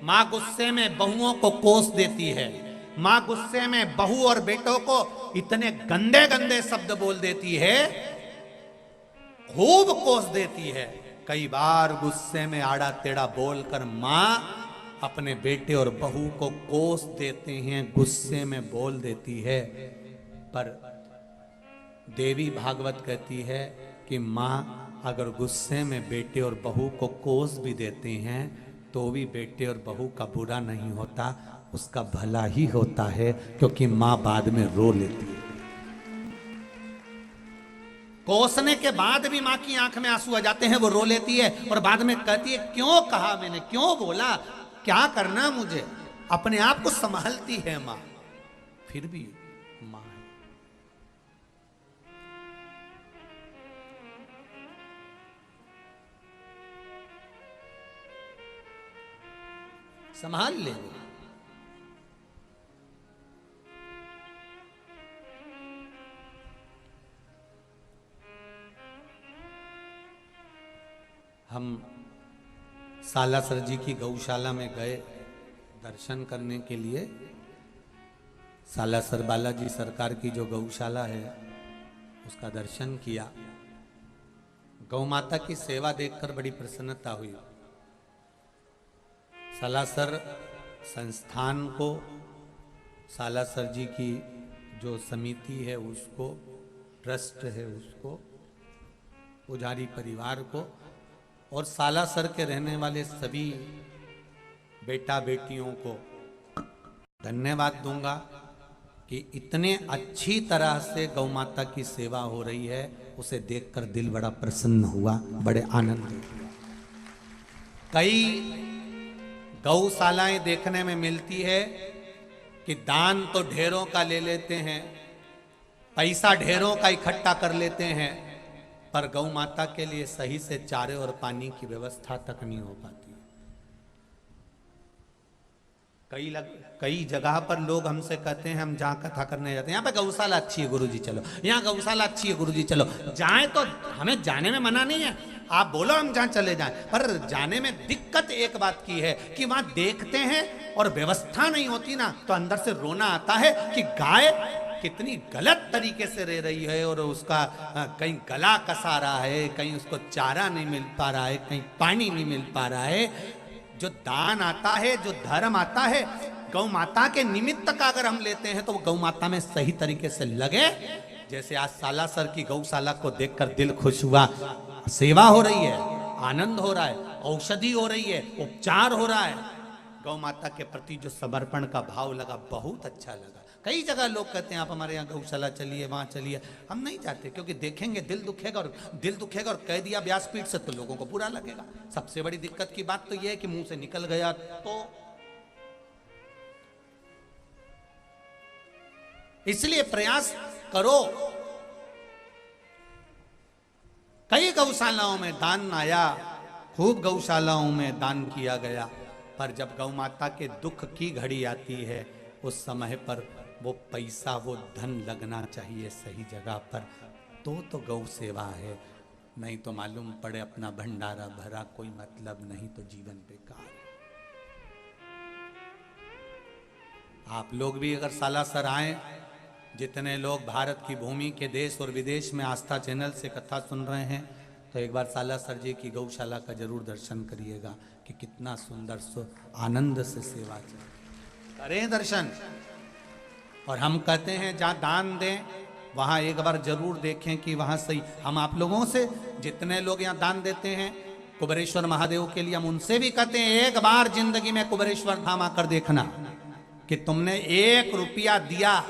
मां गुस्से में बहुओं को कोस देती है, मां गुस्से में बहू और बेटों को इतने गंदे गंदे शब्द बोल देती है, खूब कोस देती है। कई बार गुस्से में आड़ा टेढ़ा बोलकर मां अपने बेटे और बहू को कोस देते हैं, गुस्से में बोल देती है। पर देवी भागवत कहती है कि मां अगर गुस्से में बेटे और बहू को कोस भी देते हैं तो भी बेटे और बहू का बुरा नहीं होता, उसका भला ही होता है, क्योंकि मां बाद में रो लेती है। कोसने के बाद भी मां की आंख में आंसू आ जाते हैं, वो रो लेती है और बाद में कहती है क्यों कहा मैंने, क्यों बोला, क्या करना मुझे। अपने आप को संभालती है मां, फिर भी मां है। संभाल लेंगे। हम सालासर जी की गौशाला में गए दर्शन करने के लिए। सालासर बालाजी सरकार की जो गौशाला है उसका दर्शन किया। गौ माता की सेवा देखकर बड़ी प्रसन्नता हुई। सालासर संस्थान को, सालासर जी की जो समिति है उसको, ट्रस्ट है उसको, पुजारी परिवार को और सालासर के रहने वाले सभी बेटा बेटियों को धन्यवाद दूंगा कि इतने अच्छी तरह से गौ माता की सेवा हो रही है। उसे देखकर दिल बड़ा प्रसन्न हुआ, बड़े आनंद हुआ। कई गौशालाएं देखने में मिलती है कि दान तो ढेरों का ले लेते हैं, पैसा ढेरों का इकट्ठा कर लेते हैं, पर गौ माता के लिए सही से चारे और पानी की व्यवस्था तक नहीं हो पाती। कई जगह पर लोग हमसे कहते हैं, हम जहाँ कथा करने जाते हैं, यहाँ पे गौशाला अच्छी है गुरुजी चलो, यहाँ गौशाला अच्छी है गुरुजी चलो। जाएं तो हमें जाने में मना नहीं है, आप बोलो हम जहाँ चले जाएं, पर जाने में दिक्कत एक बात की है कि वहां देखते हैं और व्यवस्था नहीं होती ना, तो अंदर से रोना आता है कि गाय कितनी गलत तरीके से रह रही है और उसका कहीं गला कसा रहा है, कहीं उसको चारा नहीं मिल पा रहा है, कहीं पानी नहीं मिल पा रहा है। जो दान आता है, जो धर्म आता है, गौ माता के निमित्त का अगर हम लेते हैं तो वो गौ माता में सही तरीके से लगे। जैसे आज सालासर की गौशाला को देखकर दिल खुश हुआ, सेवा हो रही है, आनंद हो रहा है, औषधि हो रही है, उपचार हो रहा है, गौ माता के प्रति जो समर्पण का भाव लगा, बहुत अच्छा लगा। कई जगह लोग कहते हैं आप हमारे यहाँ गौशाला चलिए, वहां चलिए, हम नहीं जाते क्योंकि देखेंगे दिल दुखेगा, और दिल दुखेगा और कह दिया व्यासपीठ से तो लोगों को बुरा लगेगा। सबसे बड़ी दिक्कत की बात तो यह है कि मुंह से निकल गया तो, इसलिए प्रयास करो। कई गौशालाओं में दान आया, खूब गौशालाओं में दान किया गया, पर जब गौ माता के दुख की घड़ी आती है उस समय पर वो पैसा, वो धन लगना चाहिए सही जगह पर, तो गौ सेवा है। नहीं तो मालूम पड़े अपना भंडारा भरा, कोई मतलब नहीं, तो जीवन बेकार। आप लोग भी अगर सालासर आए, जितने लोग भारत की भूमि के देश और विदेश में आस्था चैनल से कथा सुन रहे हैं, तो एक बार सालासर जी की गौशाला का जरूर दर्शन करिएगा कि कितना सुंदर आनंद से सेवा चल। करें दर्शन। और हम कहते हैं जहाँ दान दें वहाँ एक बार जरूर देखें कि वहाँ सही। हम आप लोगों से, जितने लोग यहाँ दान देते हैं कुबेरेश्वर महादेव के लिए, हम उनसे भी कहते हैं एक बार जिंदगी में कुबेरेश्वर धाम आकर देखना कि तुमने 1 रुपया दिया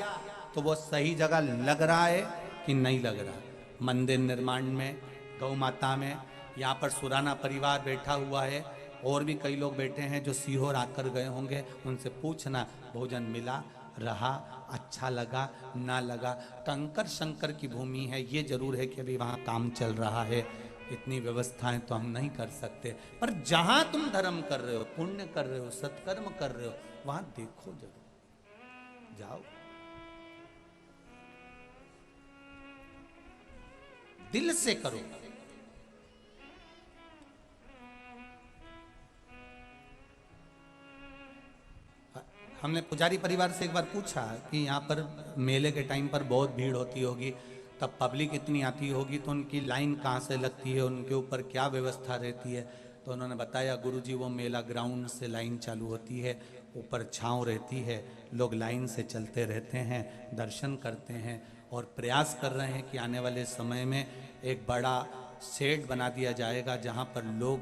तो वो सही जगह लग रहा है कि नहीं लग रहा। मंदिर निर्माण में, गौ माता में, यहाँ पर सुराना परिवार बैठा हुआ है, और भी कई लोग बैठे हैं जो सीहोर आकर गए होंगे, उनसे पूछना भोजन मिला, रहा, अच्छा लगा, ना लगा। कंकर शंकर की भूमि है, ये जरूर है कि अभी वहाँ काम चल रहा है, इतनी व्यवस्थाएं तो हम नहीं कर सकते, पर जहां तुम धर्म कर रहे हो, पुण्य कर रहे हो, सत्कर्म कर रहे हो, वहां देखो जरूर, जाओ, दिल से करो। हमने पुजारी परिवार से एक बार पूछा कि यहाँ पर मेले के टाइम पर बहुत भीड़ होती होगी, तब पब्लिक इतनी आती होगी, तो उनकी लाइन कहाँ से लगती है, उनके ऊपर क्या व्यवस्था रहती है। तो उन्होंने बताया, गुरुजी वो मेला ग्राउंड से लाइन चालू होती है, ऊपर छांव रहती है, लोग लाइन से चलते रहते हैं, दर्शन करते हैं, और प्रयास कर रहे हैं कि आने वाले समय में एक बड़ा शेड बना दिया जाएगा जहाँ पर लोग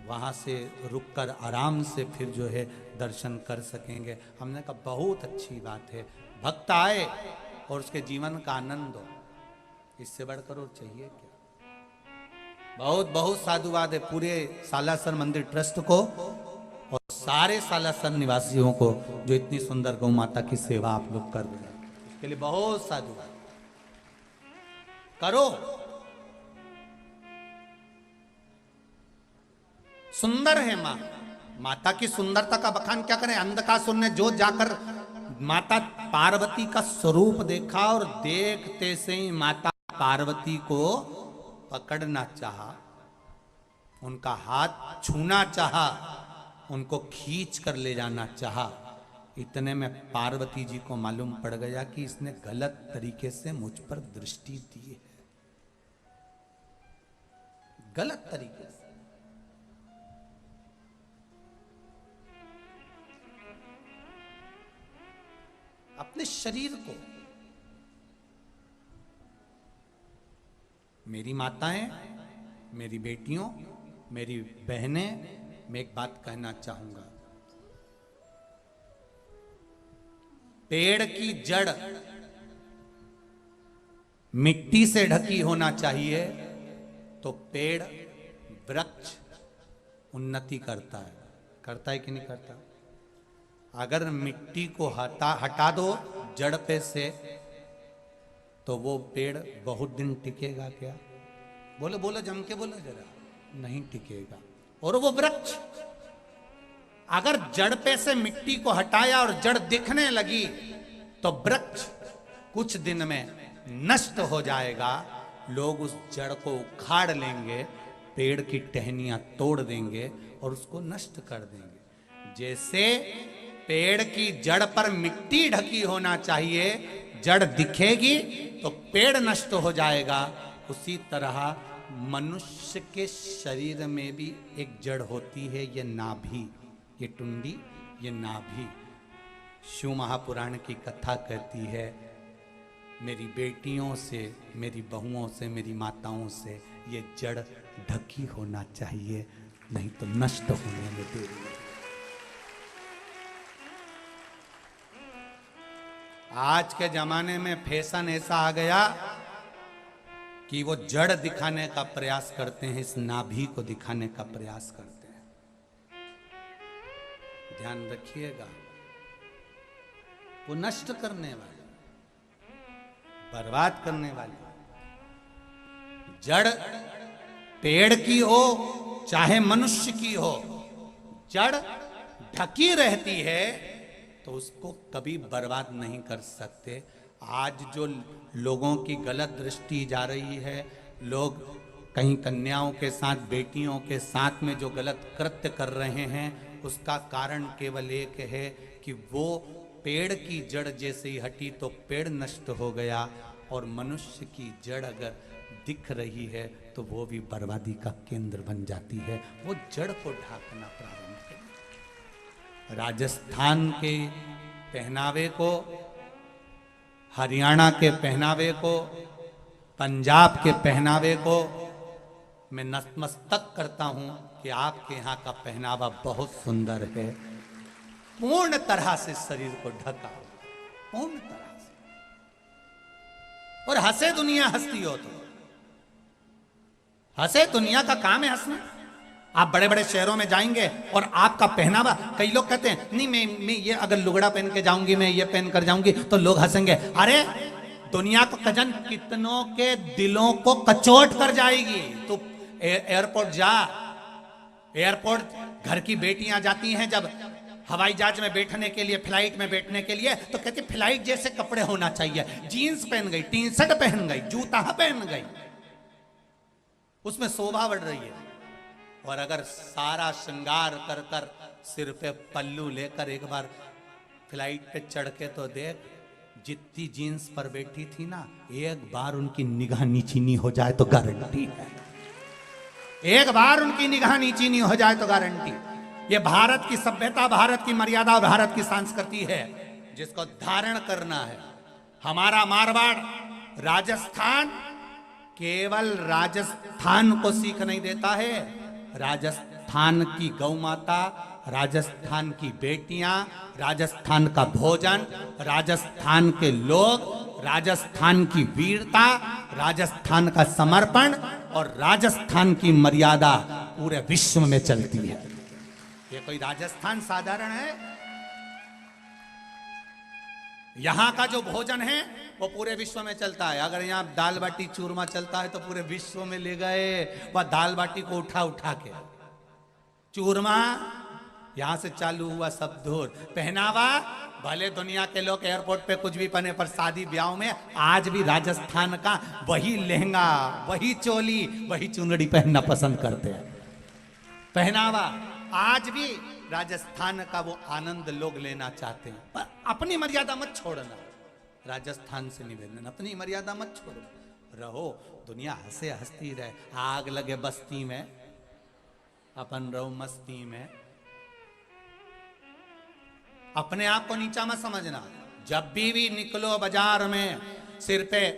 वहाँ से रुककर आराम से फिर जो है दर्शन कर सकेंगे। हमने कहा बहुत अच्छी बात है, भक्त आए और उसके जीवन का आनंद हो, इससे बढ़कर और चाहिए क्या। बहुत बहुत साधुवाद है पूरे सालासर मंदिर ट्रस्ट को और सारे सालासर निवासियों को जो इतनी सुंदर गौ माता की सेवा आप लोग कर रहे हैं, इसके लिए बहुत साधुवाद। करो, सुंदर है माँ, माता की सुंदरता का बखान क्या करें। अंधकासुर ने जो जाकर माता पार्वती का स्वरूप देखा और देखते से ही माता पार्वती को पकड़ना चाहा, उनका हाथ छूना चाहा, उनको खींच कर ले जाना चाहा। इतने में पार्वती जी को मालूम पड़ गया कि इसने गलत तरीके से मुझ पर दृष्टि दी है। गलत तरीके से। अपने शरीर को, मेरी माताएं, मेरी बेटियों, मेरी बहनें, मैं एक बात कहना चाहूंगा, पेड़ की जड़ मिट्टी से ढकी होना चाहिए तो पेड़, वृक्ष उन्नति करता है कि नहीं करता? अगर मिट्टी को हटा दो जड़ पे से तो वो पेड़ बहुत दिन टिकेगा क्या? बोलो बोलो, जम के बोलो जरा, नहीं टिकेगा। और वो वृक्ष अगर जड़ पे से मिट्टी को हटाया और जड़ दिखने लगी तो वृक्ष कुछ दिन में नष्ट हो जाएगा। लोग उस जड़ को उखाड़ लेंगे, पेड़ की टहनियां तोड़ देंगे और उसको नष्ट कर देंगे। जैसे पेड़ की जड़ पर मिट्टी ढकी होना चाहिए, जड़ दिखेगी तो पेड़ नष्ट हो जाएगा, उसी तरह मनुष्य के शरीर में भी एक जड़ होती है, ये नाभि, ये टुंडी, ये नाभि। शिव महापुराण की कथा कहती है, मेरी बेटियों से, मेरी बहुओं से, मेरी माताओं से ये जड़ ढकी होना चाहिए, नहीं तो नष्ट होने में देरी है। आज के जमाने में फैशन ऐसा आ गया कि वो जड़ दिखाने का प्रयास करते हैं, इस नाभि को दिखाने का प्रयास करते हैं। ध्यान रखिएगा, वो नष्ट करने वाले, बर्बाद करने वाले। जड़ पेड़ की हो चाहे मनुष्य की हो, जड़ ढकी रहती है तो उसको कभी बर्बाद नहीं कर सकते। आज जो लोगों की गलत दृष्टि जा रही है, लोग कहीं कन्याओं के साथ, बेटियों के साथ में जो गलत कृत्य कर रहे हैं, उसका कारण केवल एक है कि वो पेड़ की जड़ जैसे ही हटी तो पेड़ नष्ट हो गया, और मनुष्य की जड़ अगर दिख रही है तो वो भी बर्बादी का केंद्र बन जाती है। वो जड़ को ढांकना प्रारंभ करें। राजस्थान के पहनावे को, हरियाणा के पहनावे को, पंजाब के पहनावे को मैं नतमस्तक करता हूं कि आपके यहाँ का पहनावा बहुत सुंदर है, पूर्ण तरह से शरीर को ढका, पूर्ण तरह से। और हंसे दुनिया हंसती हो तो हंसे, दुनिया का काम है हंसना। आप बड़े बड़े शहरों में जाएंगे और आपका पहनावा, कई लोग कहते हैं नहीं मैं ये अगर लुगड़ा पहन के जाऊंगी, मैं ये पहन कर जाऊंगी तो लोग हंसेंगे। अरे दुनिया को कजन कितनों के दिलों को कचोट कर जाएगी। तो एयरपोर्ट जा, एयरपोर्ट घर की बेटियां जाती हैं जब हवाई जहाज में बैठने के लिए, फ्लाइट में बैठने के लिए, तो कहती फ्लाइट जैसे कपड़े होना चाहिए। जीन्स पहन गई, टी शर्ट पहन गई, जूता पहन गई, उसमें शोभा बढ़ रही है। और अगर सारा श्रृंगार कर कर सिर पे पल्लू लेकर एक बार फ्लाइट पे चढ़ के तो देख, जितनी जीन्स पर बैठी थी ना, एक बार उनकी निगाह नीची नहीं हो जाए तो गारंटी है, एक बार उनकी निगाह नीची नहीं हो जाए तो गारंटी। ये भारत की सभ्यता, भारत की मर्यादा और भारत की संस्कृति है, जिसको धारण करना है। हमारा मारवाड़, राजस्थान केवल राजस्थान को सीख नहीं देता है, राजस्थान की गौ माता, राजस्थान की बेटियां, राजस्थान का भोजन, राजस्थान के लोग, राजस्थान की वीरता, राजस्थान का समर्पण और राजस्थान की मर्यादा पूरे विश्व में चलती है। ये कोई राजस्थान साधारण है? यहां का जो भोजन है वो पूरे विश्व में चलता है। अगर यहाँ दाल बाटी चूरमा चलता है तो पूरे विश्व में ले गए वह दाल बाटी को उठा उठा के। चूरमा यहां से चालू हुआ सब दूर। पहनावा, भले दुनिया के लोग एयरपोर्ट पे कुछ भी पहने, पर शादी ब्याह में आज भी राजस्थान का वही लहंगा, वही चोली, वही चुनरी पहनना पसंद करते हैं। पहनावा आज भी राजस्थान का वो आनंद लोग लेना चाहते हैं, पर अपनी मर्यादा मत छोड़ना। राजस्थान से निवेदन, अपनी मर्यादा मत छोड़ो। रहो, दुनिया हंसे हंसती रहे। आग लगे बस्ती में, अपन रहो मस्ती में। अपने आप को नीचा मत समझना। जब भी निकलो बाजार में, सिर पे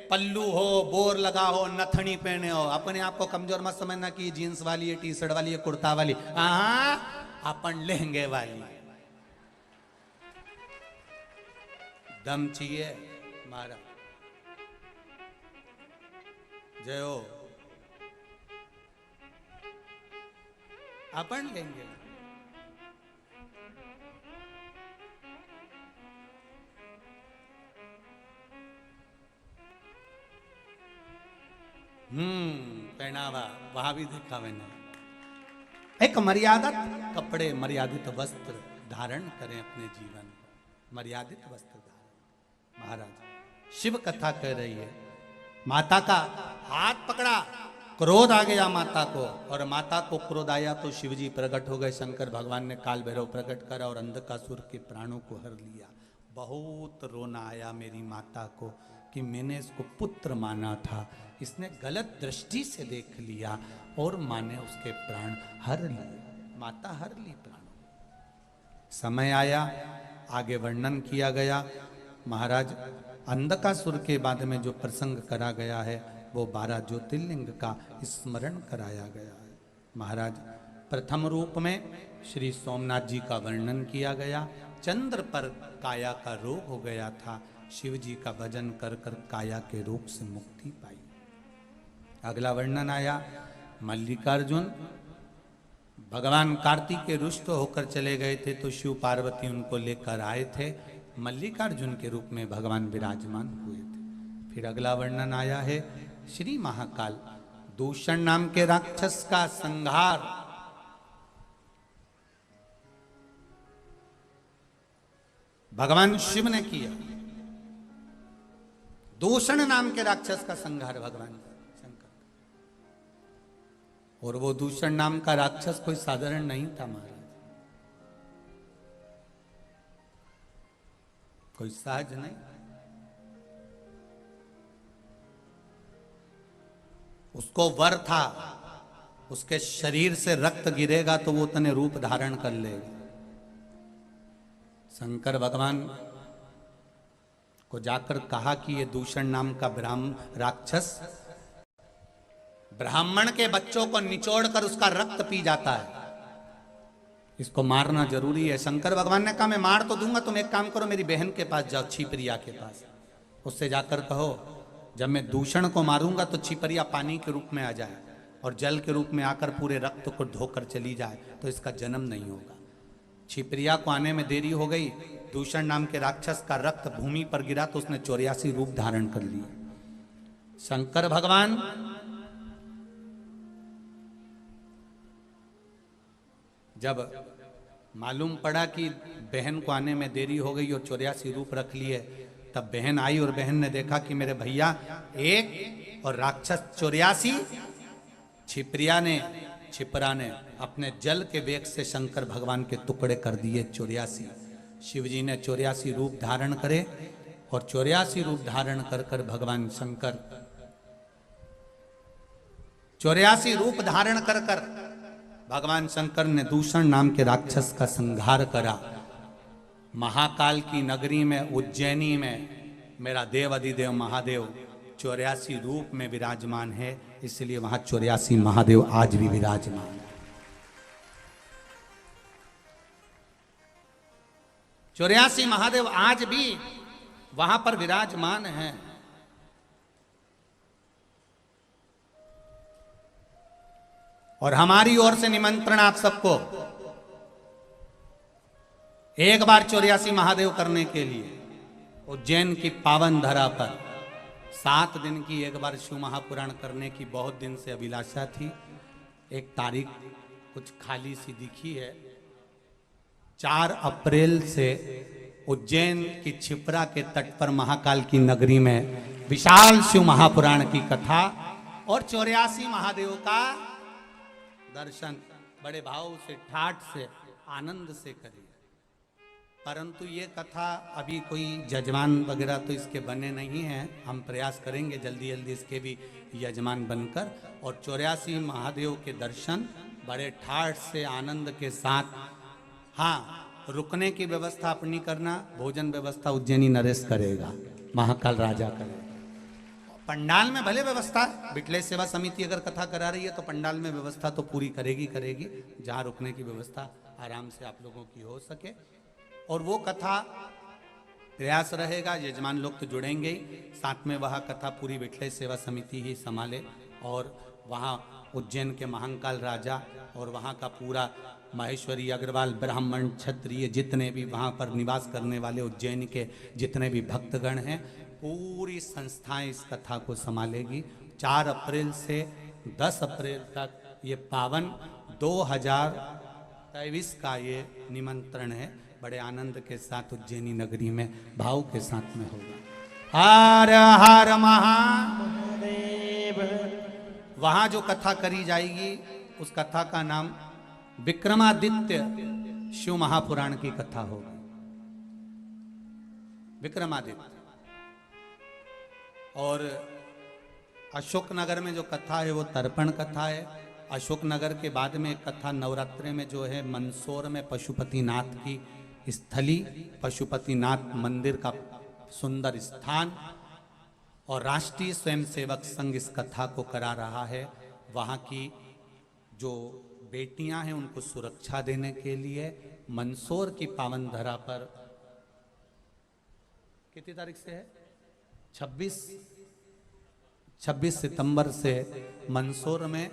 पल्लू हो, बोर लगा हो, नथनी पहने हो, अपने आप को कमजोर मत समझना कि जीन्स वाली है, टी शर्ट वाली है, कुर्ता वाली। अपन लहंगे वाली। दम चाहिए मारा। जय हो। अपन लेंगे। पहनावा वहां भी देखा मैंने। एक मर्यादित कपड़े, मर्यादित वस्त्र धारण करें अपने जीवन को। मर्यादित वस्त्र धारण। महाराज शिव कथा कह रही है, माता का हाथ पकड़ा, क्रोध आ गया माता को, और माता को क्रोध आया तो शिव जी प्रकट हो गए। शंकर भगवान ने काल भैरव प्रकट करा और अंधकासुर के प्राणों को हर लिया। बहुत रोना आया मेरी माता को कि मैंने इसको पुत्र माना था, इसने गलत दृष्टि से देख लिया और माँ ने उसके प्राण हर लिए। माता हर ली प्राण। समय आया, आगे वर्णन किया गया। महाराज अंधकासुर के बाद में जो प्रसंग करा गया है वो 12 ज्योतिर्लिंग का स्मरण कराया गया है। महाराज प्रथम रूप में श्री सोमनाथ जी का वर्णन किया गया। चंद्र पर काया का रोग हो गया था, शिव जी का भजन कर कर काया के रोग से मुक्ति पाई। अगला वर्णन आया मल्लिकार्जुन। भगवान कार्तिक के रुष्ट होकर चले गए थे तो शिव पार्वती उनको लेकर आए थे, मल्लिकार्जुन के रूप में भगवान विराजमान हुए थे। फिर अगला वर्णन आया है श्री महाकाल, दूषण नाम के राक्षस का संहार। भगवान शिव ने किया। दूषण नाम के राक्षस का संहार भगवान शंकर। और वो दूषण नाम का राक्षस कोई साधारण नहीं था महाराज, कोई सहज नहीं। उसको वर था, उसके शरीर से रक्त गिरेगा तो वो उतने रूप धारण कर लेगा। शंकर भगवान को जाकर कहा कि ये दूषण नाम का राक्षस ब्राह्मण के बच्चों को निचोड़कर उसका रक्त पी जाता है, इसको मारना जरूरी है। शंकर भगवान ने कहा मैं मार तो दूंगा, तुम एक काम करो मेरी बहन के पास जाओ, छिपरिया के पास, उससे जाकर कहो जब मैं दूषण को मारूंगा तो छिपरिया पानी के रूप में आ जाए और जल के रूप में आकर पूरे रक्त को धोकर चली जाए तो इसका जन्म नहीं होगा। छिपरिया को आने में देरी हो गई, दूषण नाम के राक्षस का रक्त भूमि पर गिरा तो उसने 84 रूप धारण कर लिए। शंकर भगवान जब मालूम पड़ा कि बहन को आने में देरी हो गई और 84 रूप रख लिए, तब बहन आई और बहन ने देखा कि मेरे भैया एक और राक्षस 84, छिपरा ने अपने जल के वेग से शंकर भगवान के टुकड़े कर दिए 84। शिवजी ने 84 रूप धारण करे और 84 रूप धारण कर कर भगवान शंकर 84 रूप धारण कर कर भगवान शंकर ने दूषण नाम के राक्षस का संहार करा। महाकाल की नगरी में उज्जैनी में मेरा देव अधिदेव महादेव 84 रूप में विराजमान है, इसलिए वहां 84 महादेव आज भी विराजमान है। 84 महादेव आज भी वहां पर विराजमान हैं। और हमारी ओर से निमंत्रण आप सबको एक बार 84 महादेव करने के लिए उज्जैन की पावन धरा पर 7 दिन की एक बार शिव महापुराण करने की बहुत दिन से अभिलाषा थी। एक तारीख कुछ खाली सी दिखी है। 4 अप्रैल से उज्जैन की छिपरा के तट पर महाकाल की नगरी में विशाल शिव महापुराण की कथा और 84 महादेव का दर्शन बड़े भाव से, ठाठ से, आनंद से करिए। परंतु ये कथा अभी कोई जजमान वगैरह तो इसके बने नहीं हैं। हम प्रयास करेंगे जल्दी जल्दी इसके भी यजमान बनकर, और 84 महादेव के दर्शन बड़े ठाठ से आनंद के साथ। हाँ, रुकने की व्यवस्था अपनी करना, भोजन व्यवस्था उज्जैनी नरेश करेगा, महाकाल राजा करेगा। पंडाल में भले व्यवस्था, बिटले सेवा समिति अगर कथा करा रही है तो पंडाल में व्यवस्था तो पूरी करेगी करेगी, जहाँ रुकने की व्यवस्था आराम से आप लोगों की हो सके। और वो कथा प्रयास रहेगा, यजमान लोग तो जुड़ेंगे ही, साथ में वह कथा पूरी बिटले सेवा समिति ही संभाले। और वहाँ उज्जैन के महाकाल राजा और वहाँ का पूरा महेश्वरी अग्रवाल ब्राह्मण क्षत्रिय जितने भी वहाँ पर निवास करने वाले उज्जैन के जितने भी भक्तगण हैं, पूरी संस्थाएं इस कथा को संभालेगी। 4 अप्रैल से 10 अप्रैल तक ये पावन 2023 का ये निमंत्रण है। बड़े आनंद के साथ उज्जैनी नगरी में भाव के साथ में होगा। हर हर महादेव। वहां जो कथा करी जाएगी उस कथा का नाम विक्रमादित्य शिव महापुराण की कथा होगी। विक्रमादित्य। और अशोक नगर में जो कथा है वो तर्पण कथा है। अशोक नगर के बाद में कथा नवरात्रि में जो है मंदसौर में पशुपतिनाथ की स्थली, पशुपतिनाथ मंदिर का सुंदर स्थान, और राष्ट्रीय स्वयंसेवक संघ इस कथा को करा रहा है। वहाँ की जो बेटियां हैं उनको सुरक्षा देने के लिए मंदसौर की पावन धरा पर कितनी तारीख से है? 26 सितंबर से मंदसौर में,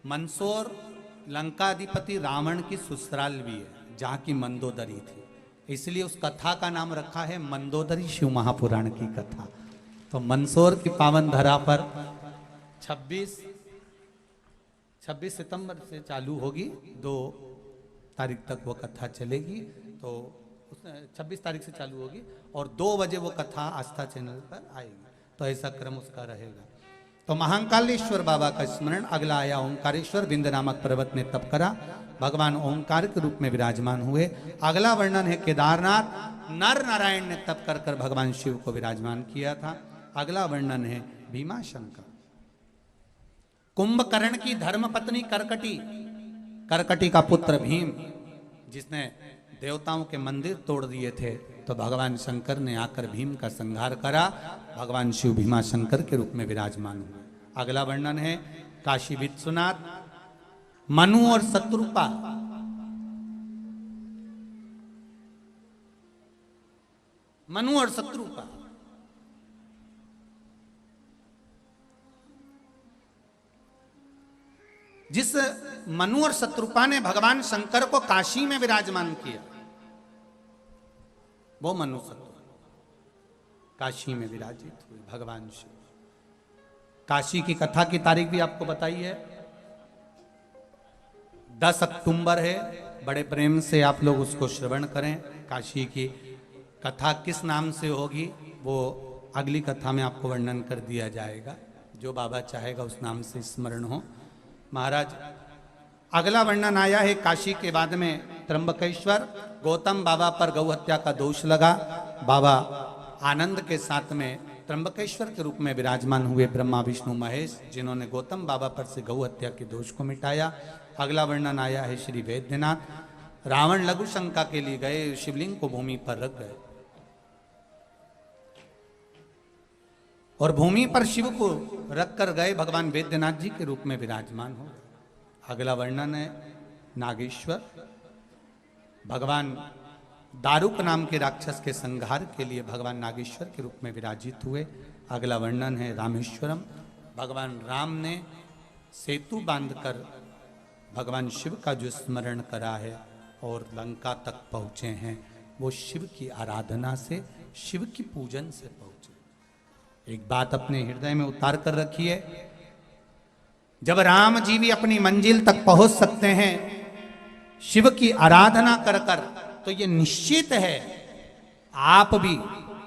मंदसौर लंकाधिपति रावण की ससुराल भी है जहाँ की मंदोदरी थी, इसलिए उस कथा का नाम रखा है मंदोदरी शिव महापुराण की कथा। तो मंदसौर की पावन धरा पर 26 सितंबर से चालू होगी, 2 तारीख तक वो कथा चलेगी। तो 26 तारीख से चालू होगी और 2 बजे वो कथा आस्था चैनल पर आएगी। तो ऐसा क्रम उसका रहेगा। तो महाकालेश्वर बाबा का स्मरण। अगला आया ओंकारेश्वर, विंध्य नामक पर्वत ने तप करा, भगवान ओंकार के रूप में विराजमान हुए। अगला वर्णन है केदारनाथ, नर नारायण ने तप कर कर भगवान शिव को विराजमान किया था। अगला वर्णन है भीमाशंकर। कुंभकर्ण की धर्मपत्नी करकटी, करकटी का पुत्र भीम, जिसने देवताओं के मंदिर तोड़ दिए थे, तो भगवान शंकर ने आकर भीम का संहार करा। भगवान शिव भीमाशंकर के रूप में विराजमान हुए। अगला वर्णन है काशी विश्वनाथ, मनु और शत्रुपा। मनु और शत्रुपा, जिस मनु और शत्रुपा ने भगवान शंकर को काशी में विराजमान किया, वो मनु शत्रुपा काशी में विराजित हुए भगवान शिव। काशी की कथा की तारीख भी आपको बताई है, 10 अक्टूबर है। बड़े प्रेम से आप लोग उसको श्रवण करें। काशी की कथा किस नाम से होगी वो अगली कथा में आपको वर्णन कर दिया जाएगा, जो बाबा चाहेगा उस नाम से स्मरण हो। महाराज, अगला वर्णन आया है काशी के बाद में त्र्यंबकेश्वर। गौतम बाबा पर गौ हत्या का दोष लगा, बाबा आनंद के साथ में त्र्यंबकेश्वर के रूप में विराजमान हुए ब्रह्मा विष्णु महेश, जिन्होंने गौतम बाबा पर से गौ हत्या के दोष को मिटाया। अगला वर्णन आया है श्री वैद्यनाथ। रावण लघु शंका के लिए गए, शिवलिंग को भूमि पर रख गए और भूमि पर शिव को रख कर गए, भगवान वैद्यनाथ जी के रूप में विराजमान हो। अगला वर्णन है नागेश्वर। भगवान दारुक नाम के राक्षस के संहार के लिए भगवान नागेश्वर के रूप में विराजित हुए। अगला वर्णन है रामेश्वरम। भगवान राम ने सेतु बांधकर भगवान शिव का जो स्मरण करा है और लंका तक पहुँचे हैं, वो शिव की आराधना से, शिव की पूजन से पहुँचे। एक बात अपने हृदय में उतार कर रखिए, जब राम जी भी अपनी मंजिल तक पहुंच सकते हैं शिव की आराधना कर कर, तो ये निश्चित है आप भी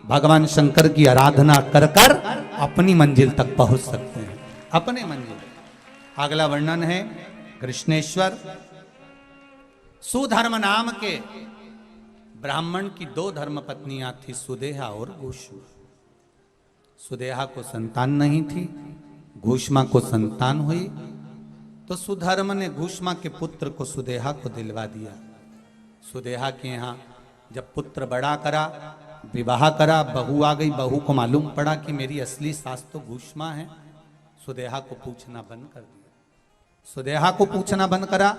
भगवान शंकर की आराधना कर कर अपनी मंजिल तक पहुंच सकते हैं, अपने मंजिल। अगला वर्णन है कृष्णेश्वर। सुधर्म नाम के ब्राह्मण की 2 धर्मपत्नियां थी, सुदेहा और घूष्मा। सुदेहा को संतान नहीं थी, घूष्मा को संतान हुई, तो सुधर्म ने घूष्मा के पुत्र को सुदेहा को दिलवा दिया। सुदेहा के यहाँ जब पुत्र बड़ा करा, विवाह करा, बहू आ गई, बहू को मालूम पड़ा कि मेरी असली सास तो घूष्मा है, सुदेहा को पूछना बंद कर दिया। सुदेहा को पूछना बंद करा,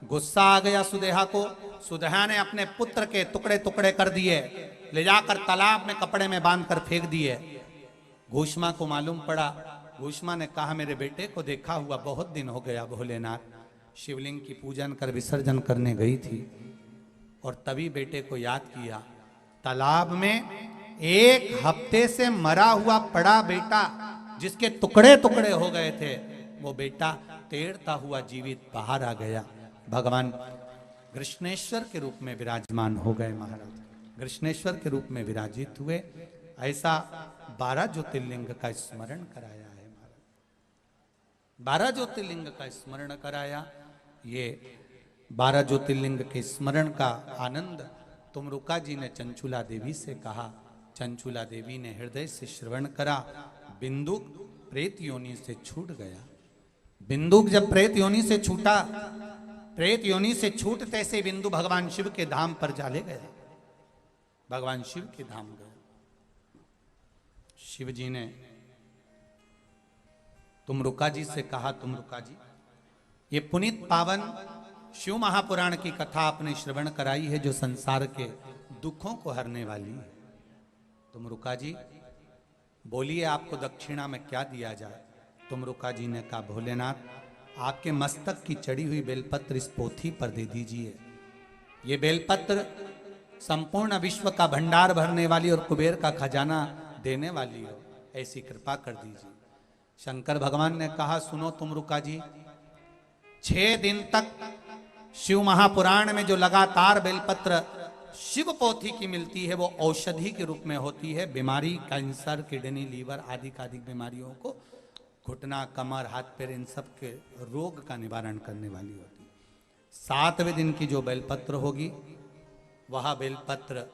गुस्सा आ गया सुदेहा को। सुदेहा ने अपने पुत्र के टुकड़े टुकड़े कर दिए, ले जाकर तालाब में कपड़े में बांधकर फेंक दिए। घूष्मा को मालूम पड़ा, घूष्मा ने कहा मेरे बेटे को देखा हुआ बहुत दिन हो गया भोलेनाथ। शिवलिंग की पूजन कर विसर्जन करने गई थी और तभी बेटे को याद किया। तालाब में 1 हफ्ते से मरा हुआ पड़ा बेटा, जिसके टुकड़े टुकड़े हो गए थे, वो बेटा तैरता हुआ जीवित बाहर आ गया। भगवान कृष्णेश्वर के रूप में विराजमान हो गए। महाराज कृष्णेश्वर के रूप में विराजित हुए। ऐसा 12 ज्योतिर्लिंग का स्मरण कराया है महाराज। 12 ज्योतिर्लिंग का स्मरण कराया। ये 12 ज्योतिर्लिंग के स्मरण का आनंद तुमरुका जी ने चंचुला देवी से कहा। चंचुला देवी ने हृदय से श्रवण करा। बिंदुक प्रेत योनि से छूट गया। बिंदुक जब प्रेत योनि से छूटा, प्रेत योनि से छूटते से बिंदु भगवान शिव के धाम पर जाले गया। भगवान शिव के धाम गए। शिव जी ने तुमरुका जी से कहा, तुमरुका जी ये पुनीत पावन शिव महापुराण की कथा आपने श्रवण कराई है, जो संसार के दुखों को हरने वाली है। तुमरुका जी बोलिए आपको दक्षिणा में क्या दिया जाए। तुमरुका जी ने कहा भोलेनाथ आपके मस्तक की चढ़ी हुई बेलपत्र इस पोथी पर दे दीजिए। ये बेलपत्र संपूर्ण विश्व का भंडार भरने वाली और कुबेर का खजाना देने वाली हो, ऐसी कृपा कर दीजिए। शंकर भगवान ने कहा सुनो तुमरुका जी, 6 दिन तक शिव महापुराण में जो लगातार बेलपत्र शिव पोथी की मिलती है, वो औषधि के रूप में होती है। बीमारी, कैंसर, किडनी, लीवर आदि बीमारियों को, घुटना, कमर, हाथ पैर, इन सब के रोग का निवारण करने वाली होती है। 7वें दिन की जो बेलपत्र होगी, वह बेलपत्र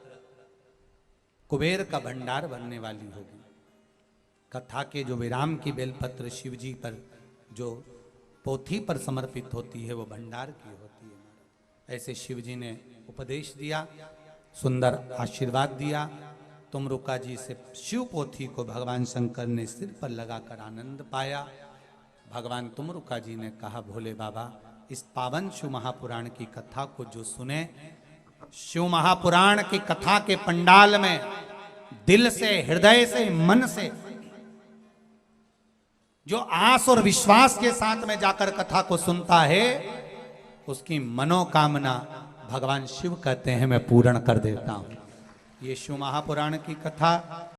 कुबेर का भंडार बनने वाली होगी। कथा के जो विराम की बेलपत्र शिव जी पर जो पोथी पर समर्पित होती है, वो भंडार की होती है। ऐसे शिव जी ने उपदेश दिया, सुंदर आशीर्वाद दिया। तुमरुका जी से शिव पोथी को भगवान शंकर ने सिर पर लगाकर आनंद पाया। भगवान तुमरुका जी ने कहा भोले बाबा, इस पावन शिव महापुराण की कथा को जो सुने, शिव महापुराण की कथा के पंडाल में दिल से, हृदय से, मन से जो आस और विश्वास के साथ में जाकर कथा को सुनता है, उसकी मनोकामना भगवान शिव कहते हैं मैं पूर्ण कर देता हूं। ये शिव महापुराण की कथा